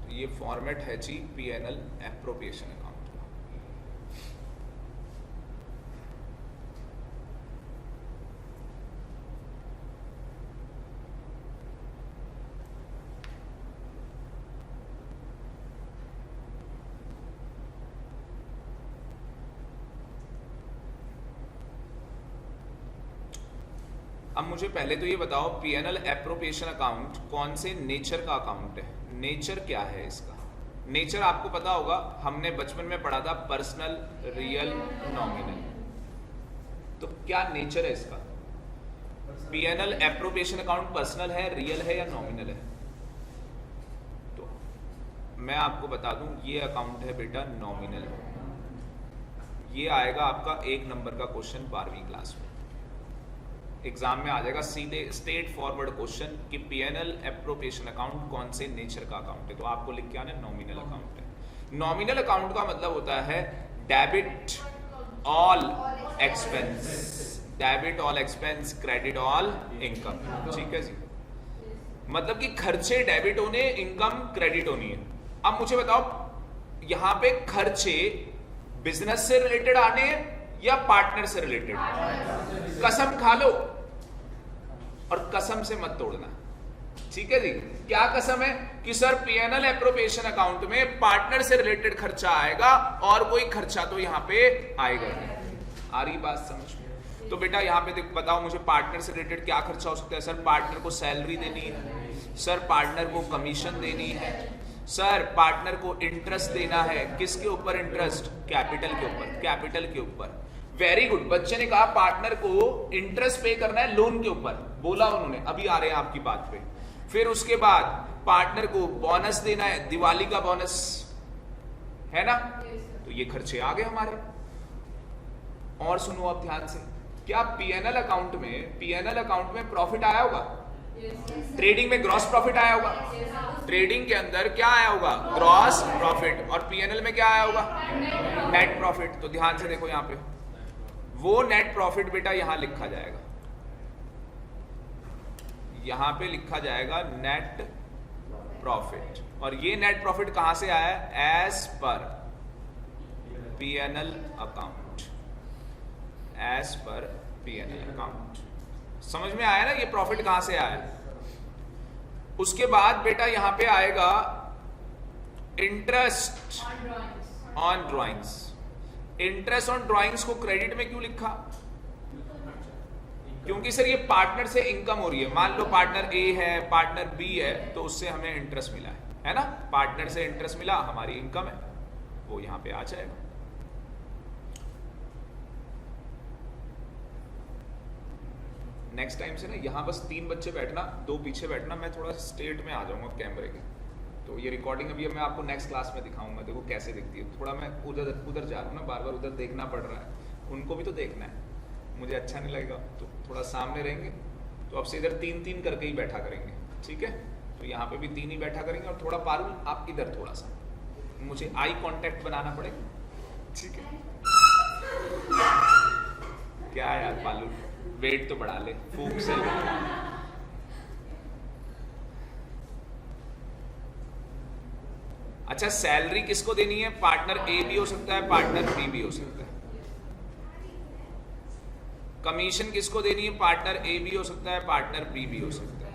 तो ये फॉर्मेट है जी पीएनएल एप्रोप्रिएशन अकाउंट का। अब मुझे पहले तो ये बताओ पीएनएल एप्रोप्रिएशन अकाउंट कौन से नेचर का अकाउंट है? नेचर क्या है इसका? नेचर आपको पता होगा, हमने बचपन में पढ़ा था पर्सनल, रियल, नॉमिनल। तो क्या नेचर है इसका? पीएनएल एप्रोप्रिएशन अकाउंट पर्सनल है, रियल है या नॉमिनल है? तो मैं आपको बता दूं ये अकाउंट है बेटा नॉमिनल। ये आएगा आपका 1 नंबर का क्वेश्चन 12वीं क्लास में, एग्जाम में आ जाएगा सीधे स्ट्रेट फॉरवर्ड क्वेश्चन कि पीएनएल एप्रोप्रिएशन अकाउंट कौन से नेचर का अकाउंट है। तो आपको लिख के आना नॉमिनल अकाउंट है। नॉमिनल अकाउंट का मतलब होता है debit all expense, debit all expense, credit all income. ठीक है जी, मतलब कि खर्चे डेबिट होने, इनकम क्रेडिट होनी है। अब मुझे बताओ यहाँ पे खर्चे बिजनेस से रिलेटेड आने या पार्टनर से रिलेटेड? कसम खा लो और कसम से मत तोड़ना। ठीक है जी, क्या कसम है? कि सर पीएनएल एप्रोप्रिएशन अकाउंट में पार्टनर से रिलेटेड खर्चा आएगा और कोई खर्चा तो यहाँ पे आएगा नहीं। आ रही बात समझ में? तो बेटा यहाँ पे बताओ मुझे पार्टनर से रिलेटेड क्या खर्चा हो सकता है? सर पार्टनर को सैलरी देनी है, सर पार्टनर को कमीशन देनी है, सर पार्टनर को इंटरेस्ट देना है। किसके ऊपर इंटरेस्ट? कैपिटल के ऊपर, कैपिटल के ऊपर। वेरी गुड, बच्चे ने कहा पार्टनर को इंटरेस्ट पे करना है लोन के ऊपर, बोला उन्होंने, अभी आ रहे हैं आपकी बात पे। फिर उसके बाद पार्टनर को बोनस देना है, दिवाली का बोनस है ना? तो ये खर्चे आ गए हमारे। और सुनो अब ध्यान से, क्या पीएनएल अकाउंट में प्रॉफिट आया होगा? ट्रेडिंग में ग्रॉस प्रॉफिट आया होगा? ट्रेडिंग के अंदर क्या आया होगा? Gross profit. और पीएनएल में क्या आया होगा? Net profit. तो ध्यान से देखो यहाँ पे, वो नेट प्रॉफिट बेटा यहां लिखा जाएगा, यहां पे लिखा जाएगा नेट प्रॉफिट। और ये नेट प्रॉफिट कहां से आया है? As per PNL account, as per PNL account. समझ में आया ना ये प्रॉफिट कहां से आया? उसके बाद बेटा यहां पे आएगा interest on drawings. Interest on drawings को क्रेडिट में क्यों लिखा? क्योंकि सर ये पार्टनर से इनकम हो रही है। मान लो पार्टनर ए है, पार्टनर बी है, तो उससे हमें इंटरेस्ट मिला है ना? पार्टनर से इंटरेस्ट मिला, हमारी इनकम है, वो यहां पे आ जाएगा। नेक्स्ट टाइम से ना यहाँ बस 3 बच्चे बैठना, 2 पीछे बैठना, मैं थोड़ा स्टेट में आ जाऊंगा कैमरे के। तो ये रिकॉर्डिंग अभी मैं आपको नेक्स्ट क्लास में दिखाऊंगा, देखो कैसे दिखती है। थोड़ा मैं उधर जा रहा हूँ ना, बार बार उधर देखना पड़ रहा है, उनको भी तो देखना है, मुझे अच्छा नहीं लगेगा। तो थोड़ा सामने रहेंगे, तो अब से इधर 3-3 करके ही बैठा करेंगे। ठीक है, तो यहाँ पे भी 3 ही बैठा करेंगे। और थोड़ा पारुल आप इधर थोड़ा सा, मुझे आई कांटेक्ट बनाना पड़ेगा। ठीक है, क्या यार पालू, वेट तो बढ़ा ले, फूक से। अच्छा, सैलरी किसको देनी है? पार्टनर ए भी हो सकता है, पार्टनर बी भी हो सकता है। कमीशन किसको देनी है? पार्टनर ए भी हो सकता है, पार्टनर बी भी हो सकता है।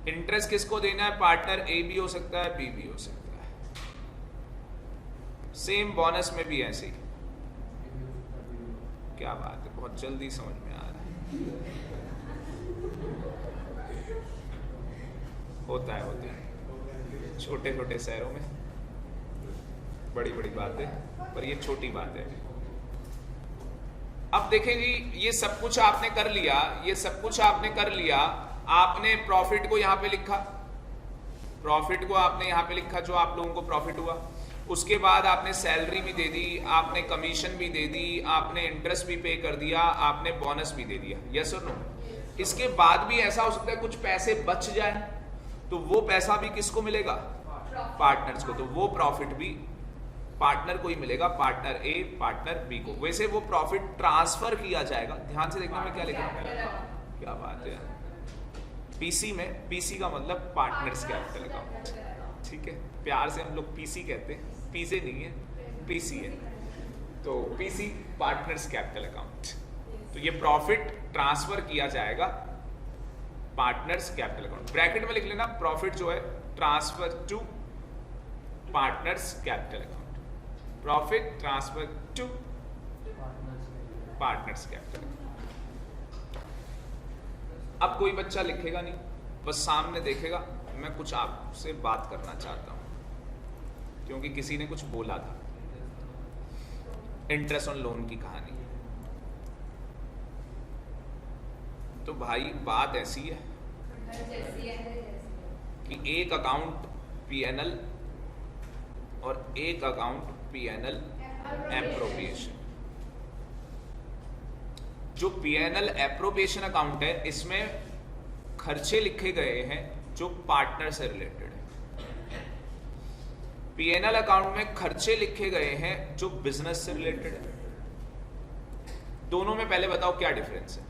इंटरेस्ट किसको देना है? पार्टनर ए भी हो सकता है, बी भी हो सकता है। सेम बोनस में भी ऐसे ही। क्या बात है, बहुत जल्दी समझ में आ रहा है। होता है छोटे छोटे शहरों में बड़ी बड़ी बातें, पर ये छोटी बात है। अब देखें जी, ये सब कुछ आपने कर लिया, ये सब कुछ आपने कर लिया। आपने प्रॉफिट को यहां पे लिखा, प्रॉफिट को आपने यहां पे लिखा, जो आप लोगों को प्रॉफिट हुआ। उसके बाद आपने सैलरी भी दे दी, आपने कमीशन भी दे दी, आपने इंटरेस्ट भी पे कर दिया, आपने बोनस भी दे दिया। यस और नो? इसके बाद भी ऐसा हो सकता है कुछ पैसे बच जाए, तो वो पैसा भी किसको मिलेगा? पार्टनर्स को, तो वो प्रॉफिट भी पार्टनर को ही मिलेगा, पार्टनर ए पार्टनर बी को। वैसे वो प्रॉफिट ट्रांसफर किया जाएगा, ध्यान से देखना मैं क्या लिख रहा हूँ, क्या बात है। पीसी में, पीसी का मतलब पार्टनर्स कैपिटल अकाउंट, ठीक है, प्यार से हम लोग पीसी कहते हैं, पीसे नहीं है, पीसी है, तो पीसी पार्टनर्स कैपिटल अकाउंट। तो ये प्रॉफिट ट्रांसफर किया जाएगा पार्टनर्स कैपिटल अकाउंट, ब्रैकेट में लिख लेना प्रॉफिट जो है transfer to partners capital account, profit transfer to partners capital account. अब कोई बच्चा लिखेगा नहीं, बस सामने देखेगा, मैं कुछ आपसे बात करना चाहता हूं क्योंकि किसी ने कुछ बोला था, इंटरेस्ट ऑन लोन की कहानी। तो भाई बात ऐसी है कि एक अकाउंट पीएनएल और एक अकाउंट पीएनएल एप्रोप्रिएशन। जो पीएनएल एप्रोप्रिएशन अकाउंट है, इसमें खर्चे लिखे गए हैं जो पार्टनर से रिलेटेड है। पीएनएल अकाउंट में खर्चे लिखे गए हैं जो बिजनेस से रिलेटेड है। दोनों में पहले बताओ क्या डिफरेंस है?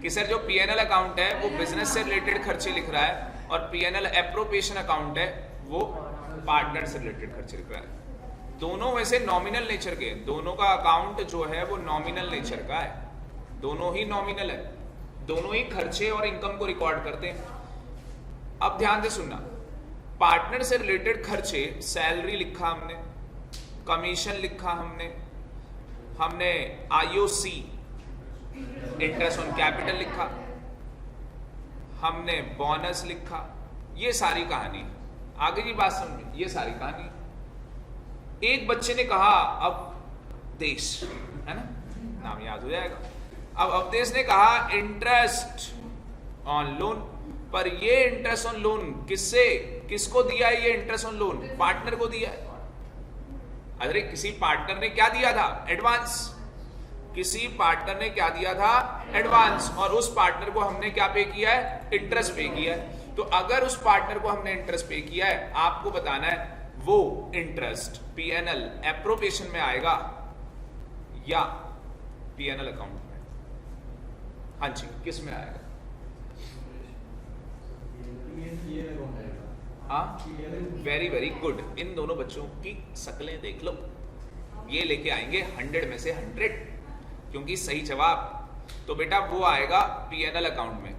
कि सर जो पीएनएल अकाउंट है वो बिजनेस से रिलेटेड खर्चे लिख रहा है और पीएनएल एप्रोप्रिएशन अकाउंट है वो पार्टनर से रिलेटेड खर्चे लिख रहा है। दोनों वैसे नॉमिनल नेचर के, दोनों का अकाउंट जो है वो नॉमिनल नेचर का है, दोनों ही नॉमिनल है, दोनों ही खर्चे और इनकम को रिकॉर्ड करते हैं। अब ध्यान से सुनना, पार्टनर से रिलेटेड खर्चे, सैलरी लिखा हमने, कमीशन लिखा हमने आईओसी इंटरेस्ट ऑन कैपिटल लिखा, हमने बोनस लिखा, ये सारी कहानी। आगे की बात समझिए, ये सारी कहानी। एक बच्चे ने कहा अब देश है ना, नाम याद हो जाएगा। अब अवधेश ने कहा इंटरेस्ट ऑन लोन, पर ये इंटरेस्ट ऑन लोन किसको दिया है? ये इंटरेस्ट ऑन लोन पार्टनर को दिया है। अरे किसी पार्टनर ने क्या दिया था? एडवांस। किसी पार्टनर ने क्या दिया था? एडवांस। और उस पार्टनर को हमने क्या पे किया है? इंटरेस्ट पे किया है। तो अगर उस पार्टनर को हमने इंटरेस्ट पे किया है, आपको बताना है वो इंटरेस्ट पीएनएल एप्रोप्रिएशन में आएगा या पीएनएल अकाउंट में। हाँ जी, किस में आएगा? हाँ, वेरी वेरी गुड। इन दोनों बच्चों की शक्लें देख लो, ये लेके आएंगे 100 में से 100, क्योंकि सही जवाब तो बेटा वो आएगा पीएनएल अकाउंट में,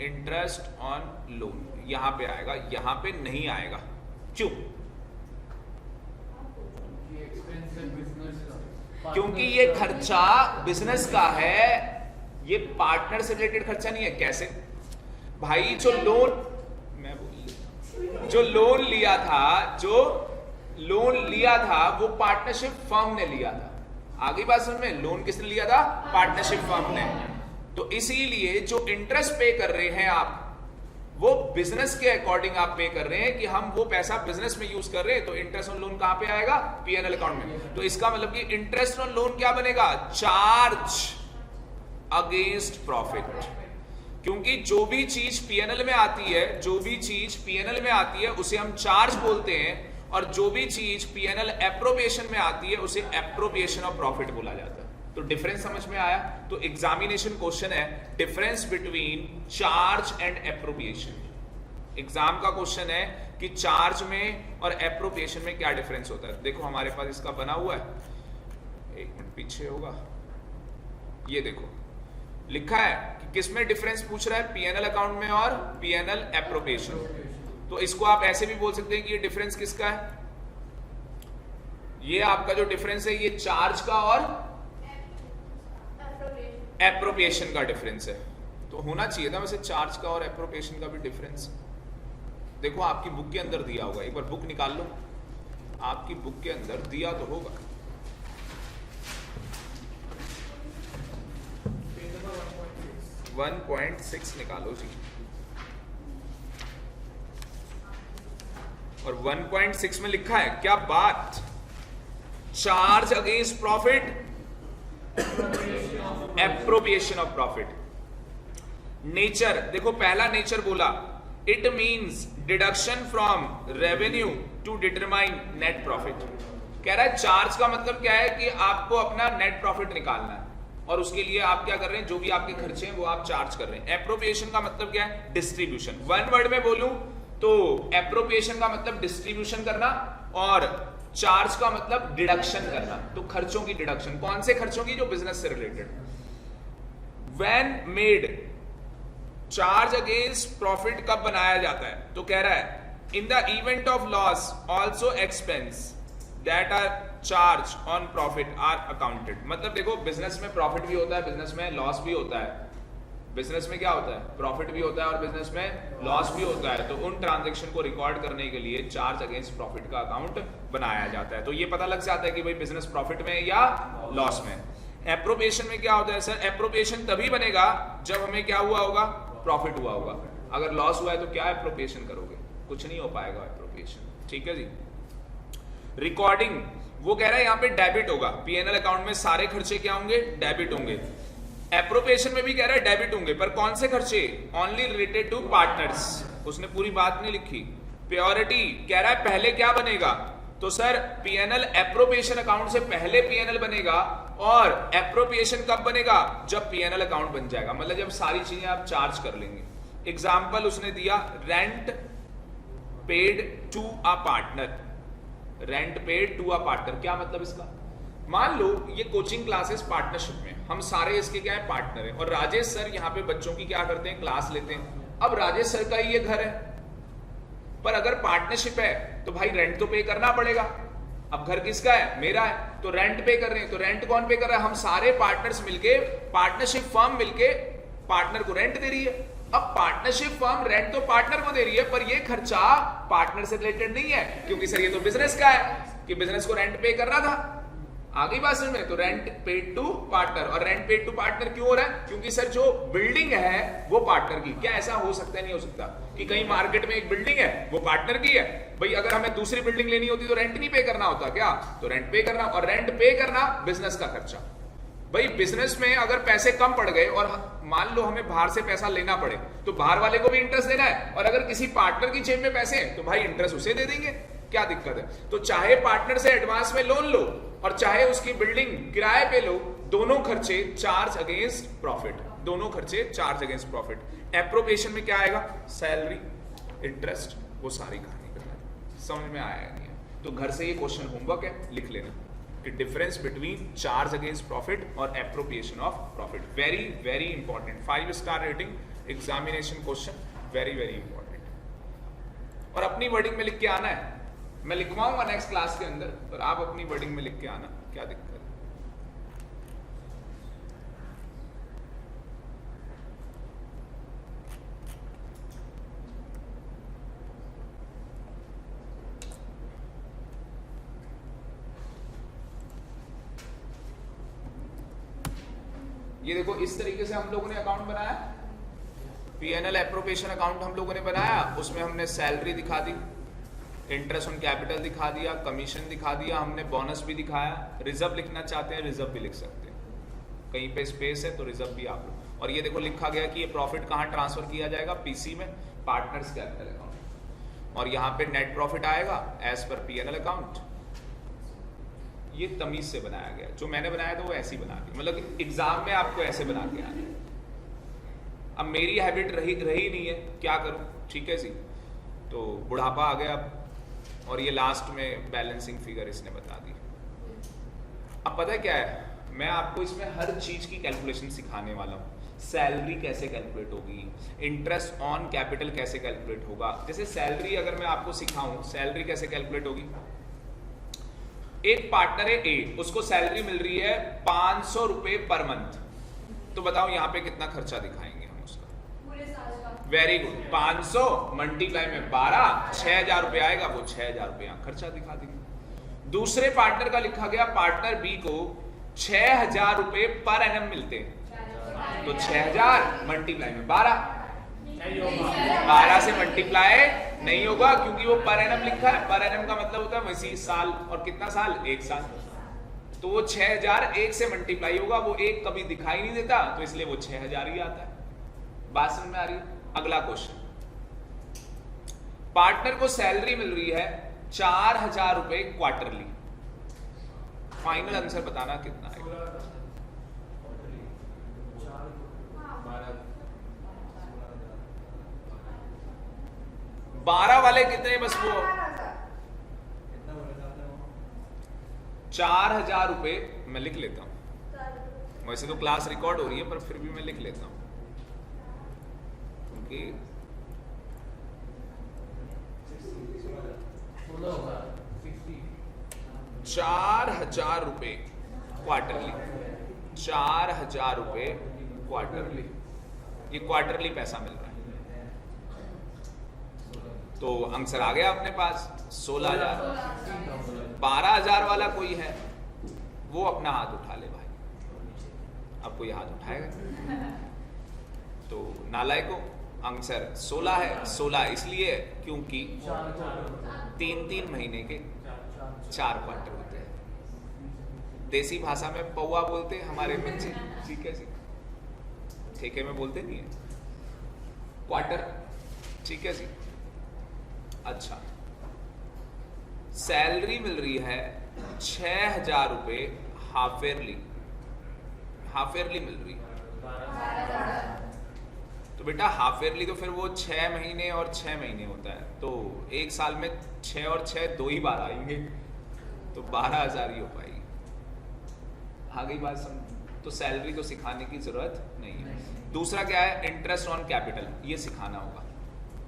इंटरेस्ट ऑन लोन यहां पे आएगा, यहां पे नहीं आएगा। क्यों? क्योंकि ये खर्चा बिजनेस का है, ये पार्टनर से रिलेटेड खर्चा नहीं है। कैसे भाई? जो लोन लिया था वो पार्टनरशिप फर्म ने लिया था। आगे बात समझ में? लोन किसने लिया था? पार्टनरशिप फर्म ने। तो इसीलिए जो इंटरेस्ट पे कर रहे हैं आप, वो बिजनेस के अकॉर्डिंग आप पे कर रहे हैं कि हम वो पैसा बिजनेस में यूज कर रहे हैं। तो इंटरेस्ट ऑन लोन कहां पे आएगा? पीएनएल अकाउंट में। तो इसका मतलब कि इंटरेस्ट ऑन लोन क्या बनेगा? Charge against profit. क्योंकि जो भी चीज पीएनएल में आती है, उसे हम चार्ज बोलते हैं, और जो भी चीज पीएनएल एप्रोप्रिएशन में आती है उसे एप्रोप्रिएशन ऑफ प्रॉफिट बोला जाता है। तो डिफरेंस समझ में आया? तो एग्जामिनेशन क्वेश्चन है difference between charge and appropriation. Exam का क्वेश्चन है कि चार्ज में और एप्रोप्रिएशन में क्या डिफरेंस होता है। देखो हमारे पास इसका बना हुआ है, एक मिनट पीछे होगा, ये देखो लिखा है कि किसमें डिफरेंस पूछ रहा है, पीएनएल अकाउंट में और पीएनएल एप्रोप्रिएशन। तो इसको आप ऐसे भी बोल सकते हैं कि ये डिफरेंस किसका है? ये आपका जो डिफरेंस है ये चार्ज का और एप्रोप्रिएशन का डिफरेंस है। तो होना चाहिए था वैसे चार्ज का और एप्रोप्रिएशन का भी डिफरेंस। देखो आपकी बुक के अंदर दिया होगा, एक बार बुक निकाल लो, आपकी बुक के अंदर दिया तो होगा। वन 1.6 निकालो जी, और 1.6 में लिखा है क्या बात? Charge against profit, appropriation of profit. Nature, देखो पहला नेचर बोला, it means deduction from revenue to determine net profit. कह रहा है चार्ज का मतलब क्या है कि आपको अपना नेट प्रॉफिट निकालना है और उसके लिए आप क्या कर रहे हैं, जो भी आपके खर्चे हैं वो आप चार्ज कर रहे हैं। एप्रोप्रिएशन का मतलब क्या है, डिस्ट्रीब्यूशन। वन वर्ड में बोलूं तो एप्रोप्रिएशन का मतलब डिस्ट्रीब्यूशन करना और चार्ज का मतलब डिडक्शन करना। तो खर्चों की डिडक्शन, कौन से खर्चों की, जो बिजनेस से related. When made, charge against profit कब बनाया जाता है, तो कह रहा है in the event of loss also expense that are charge on profit are accounted. मतलब देखो बिजनेस में प्रॉफिट भी होता है, बिजनेस में लॉस भी होता है। बिजनेस में क्या होता है, प्रॉफिट भी होता है और बिजनेस में लॉस भी होता है। तो उन ट्रांजैक्शन को रिकॉर्ड करने के लिए चार्ज अगेंस्ट प्रॉफिट का अकाउंट बनाया जाता है। तो ये पता लग जाता है कि भाई बिजनेस प्रॉफिट में या लॉस में। एप्रोप्रिएशन में क्या होता है सर, एप्रोप्रिएशन तभी बनेगा जब हमें क्या हुआ होगा, प्रॉफिट हुआ होगा। अगर लॉस हुआ है तो क्या एप्रोप्रिएशन करोगे, कुछ नहीं हो पाएगा एप्रोप्रिएशन। ठीक है जी। रिकॉर्डिंग, वो कह रहा है यहाँ पे डेबिट होगा, पीएनएल अकाउंट में सारे खर्चे क्या होंगे, डेबिट होंगे। एप्रोप्रिएशन में भी कह रहा है डेबिट होंगे, पर कौन से खर्चे, ओनली रिलेटेड टू पार्टनर्स। उसने पूरी बात नहीं लिखी। प्योरिटी कह रहा है पहले क्या बनेगा, तो सर पीएनएल एप्रोप्रिएशन अकाउंट से पहले पीएनएल बनेगा और एप्रोप्रिएशन कब बनेगा, जब पीएनएल अकाउंट बन जाएगा, मतलब जब सारी चीजें आप चार्ज कर लेंगे। एग्जाम्पल उसने दिया, rent paid to a partner. Rent paid to a partner, क्या मतलब इसका, मान लो ये कोचिंग क्लासेस पार्टनरशिप में, हम सारे इसके क्या है, पार्टनर हैं, और राजेश सर यहाँ पे बच्चों की क्या करते हैं, क्लास लेते हैं। अब राजेश सर का ही ये घर है, पर अगर पार्टनरशिप है तो भाई रेंट तो पे करना पड़ेगा। अब घर किसका है, मेरा है, तो रेंट पे कर रहे हैं। तो रेंट कौन पे कर रहा है, हम सारे पार्टनर्स मिलके, पार्टनरशिप फर्म मिलके पार्टनर को रेंट दे रही है। अब पार्टनरशिप फर्म रेंट तो पार्टनर को दे रही है, पर ये खर्चा पार्टनर से रिलेटेड नहीं है, क्योंकि सर ये तो बिजनेस का है कि बिजनेस को रेंट पे करना था। आगे बात समझ में, तो रेंट पेड टू पार्टनर। और रेंट पेड टू पार्टनर क्यों हो रहा है, क्योंकि सर जो बिल्डिंग है वो पार्टनर की। क्या ऐसा हो सकता है, नहीं हो सकता कि कहीं मार्केट में एक बिल्डिंग है वो पार्टनर की है, भाई अगर हमें दूसरी बिल्डिंग लेनी होती तो रेंट नहीं पे करना होता क्या, तो रेंट पे करना। और रेंट पे करना बिजनेस का खर्चा। भाई बिजनेस में अगर पैसे कम पड़ गए और मान लो हमें बाहर से पैसा लेना पड़े, तो बाहर वाले को भी इंटरेस्ट देना है, और अगर किसी पार्टनर की जेब में पैसे हैं तो भाई इंटरेस्ट उसे दे देंगे, क्या दिक्कत है। तो चाहे पार्टनर से एडवांस में लोन लो और चाहे उसकी बिल्डिंग किराए पे लो, दोनों खर्चे चार्ज अगेंस्ट प्रॉफिट, दोनों खर्चे चार्ज अगेंस्ट प्रॉफिट। एप्रोप्रिएशन में क्या आएगा, सैलरी, इंटरेस्ट, वो सारी कहानी करना। समझ में आया नहीं है तो घर से ये क्वेश्चन होमवर्क है, लिख लेना कि difference between charge against profit और appropriation of profit. Very very important, 5 star rating examination question, very very important. और अपनी वर्डिंग में लिख के आना है, मैं लिखवाऊंगा नेक्स्ट क्लास के अंदर, पर आप अपनी वर्डिंग में लिख के आना, क्या दिक्कत है। ये देखो इस तरीके से हम लोगों ने अकाउंट बनाया, पीएनएल एप्रोप्रिएशन अकाउंट हम लोगों ने बनाया। उसमें हमने सैलरी दिखा दी, इंटरेस्ट ऑन कैपिटल दिखा दिया, कमीशन दिखा दिया, हमने बोनस भी दिखाया। रिजर्व लिखना चाहते हैं रिजर्व भी लिख सकते हैं, कहीं पे स्पेस है तो रिजर्व भी आप लो। और ये देखो लिखा गया कि ये प्रॉफिट कहाँ ट्रांसफर किया जाएगा, पीसी में, पार्टनर्स कैपिटल अकाउंट। और यहाँ पे नेट प्रॉफिट आएगा एज पर पीएनएल अकाउंट। ये तमीज से बनाया गया, जो मैंने बनाया था वो ऐसे ही बना दिया, मतलब एग्जाम में आपको ऐसे बना के आना। अब मेरी हैबिट रही नहीं है, क्या करूं, ठीक है जी। तो बुढ़ापा आ गया और ये लास्ट में बैलेंसिंग फिगर इसने बता दी। अब पता है क्या है, मैं आपको इसमें हर चीज की कैलकुलेशन सिखाने वाला हूँ। सैलरी कैसे कैलकुलेट होगी, इंटरेस्ट ऑन कैपिटल कैसे कैलकुलेट होगा। जैसे सैलरी अगर मैं आपको सिखाऊं, सैलरी कैसे कैलकुलेट होगी। एक पार्टनर है ए, उसको सैलरी मिल रही है 500 रुपए पर मंथ, तो बताओ यहाँ पे कितना खर्चा दिखाएंगे हम उसका, पूरे साल का। वेरी गुड, 500 मल्टीप्लाई में 12, 6000 रुपए आएगा, वो 6000 रुपए यहाँ खर्चा दिखा देंगे। दूसरे पार्टनर का लिखा गया, पार्टनर बी को 6000 रुपए पर एनम मिलते हैं, तो 6000 मल्टीप्लाई में 12, 12 से मल्टीप्लाई नहीं होगा क्योंकि वो पर एनम लिखा है। पर एनम का मतलब होता है वैसी साल, और कितना साल, 1 साल। तो वो 6000 1 से मल्टीप्लाई होगा, वो 1 कभी दिखाई नहीं देता, तो इसलिए वो 6000 ही आता है। बात समझ में आ रही है? अगला क्वेश्चन, पार्टनर को सैलरी मिल रही है 4,000 रुपए क्वार्टरली, फाइनल आंसर बताना कितना है? 12 वाले कितने? बस वो 4,000 रुपए मैं लिख लेता हूं, वैसे तो क्लास रिकॉर्ड हो रही है पर फिर भी मैं लिख लेता हूं क्योंकि 4,000 रुपए क्वार्टरली, 4,000 रुपए क्वार्टरली, ये क्वार्टरली पैसा मिल रहा है। तो आंसर आ गया अपने पास 16,000। 12,000 वाला कोई है वो अपना हाथ उठा ले भाई, अब कोई हाथ उठाएगा? तो नालायको आंसर 16 है। 16 इसलिए क्योंकि 3-3 महीने के 4 क्वार्टर होते हैं। देसी भाषा में पौआ बोलते हैं हमारे बच्चे, ठीक है जी, ठेके में बोलते नहीं है, क्वार्टर, ठीक है जी। अच्छा, सैलरी मिल रही है 6,000 रुपए हाफ ईयरली, हाफ ईयरली मिल रही है। तो बेटा हाफ ईयरली तो फिर वो 6 महीने और 6 महीने होता है, तो एक साल में 6 और 6 2 ही बार आएंगे, तो 12,000 ही हो पाएगी। आ गई बात समझ? तो सैलरी तो सिखाने की जरूरत नहीं है। दूसरा क्या है? इंटरेस्ट ऑन कैपिटल, ये सिखाना होगा।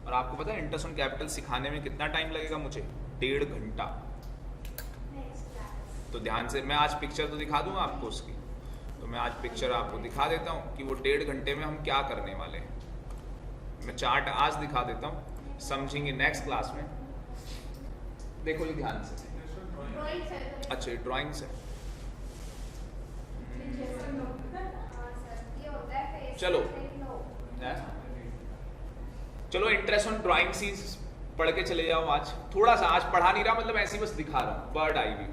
और आपको पता है इंटरेस्ट ऑन कैपिटल सिखाने में कितना टाइम लगेगा मुझे? 1.5 घंटा। तो ध्यान से, मैं आज पिक्चर तो दिखा दूंगा आपको उसकी, तो मैं आज पिक्चर आपको दिखा देता हूँ कि वो 1.5 घंटे में हम क्या करने वाले हैं। मैं चार्ट आज दिखा देता हूँ, समझेंगे नेक्स्ट क्लास में। देखो ये ध्यान से, अच्छा ड्राइंग से, चलो चलो इंटरेस्ट ऑन ड्राइंग सीज पढ़ के चले जाओ। आज थोड़ा सा, आज पढ़ा नहीं रहा, मतलब ऐसे ही बस दिखा रहा हूं, बर्ड आई व्यू।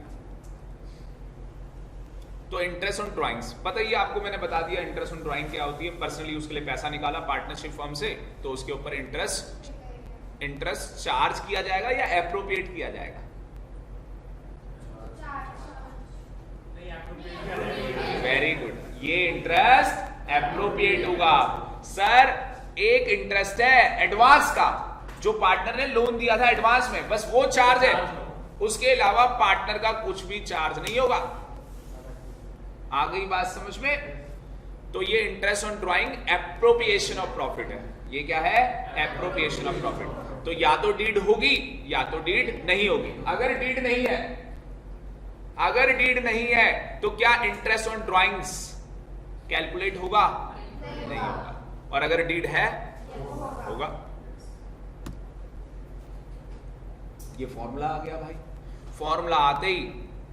तो इंटरेस्ट ऑन ड्राइंग्स, पता ही आपको, मैंने बता दिया इंटरेस्ट ऑन ड्राइंग क्या होती है। पर्सनली यूज के लिए पैसा निकाला पार्टनरशिप फर्म से, तो उसके ऊपर इंटरेस्ट चार्ज किया जाएगा या एप्रोप्रिएट किया जाएगा? वेरी गुड, ये इंटरेस्ट एप्रोप्रिएट होगा। सर एक इंटरेस्ट है एडवांस का, जो पार्टनर ने लोन दिया था एडवांस में, बस वो चार्ज है, उसके अलावा पार्टनर का कुछ भी चार्ज नहीं होगा। आ गई बात समझ में? तो ये interest on drawing appropriation of profit है। ये क्या है? Appropriation of profit. तो या तो डीड होगी या तो डीड नहीं होगी। अगर डीड नहीं है, अगर डीड नहीं है तो क्या इंटरेस्ट ऑन ड्राइंग्स कैलकुलेट होगा? नहीं होगा। और अगर डीड है होगा। ये फॉर्मूला आ गया भाई, फॉर्मूला आते ही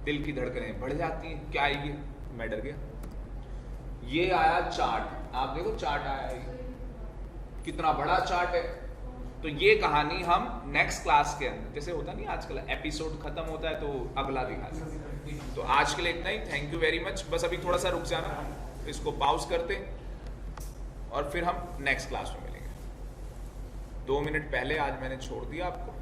दिल की धड़कनें बढ़ जाती हैं। क्या है ये? मैं डर गया। ये आया चार्ट, आप देखो चार्ट आया है, कितना बड़ा चार्ट है। तो ये कहानी हम नेक्स्ट क्लास के अंदर, जैसे होता नहीं आजकल एपिसोड खत्म होता है तो अगला दिखा दें। तो आज के लिए इतना ही, थैंक यू वेरी मच। बस अभी थोड़ा सा रुक जाना, इसको पॉज करते और फिर हम नेक्स्ट क्लास में मिलेंगे। 2 मिनट पहले आज मैंने छोड़ दिया आपको।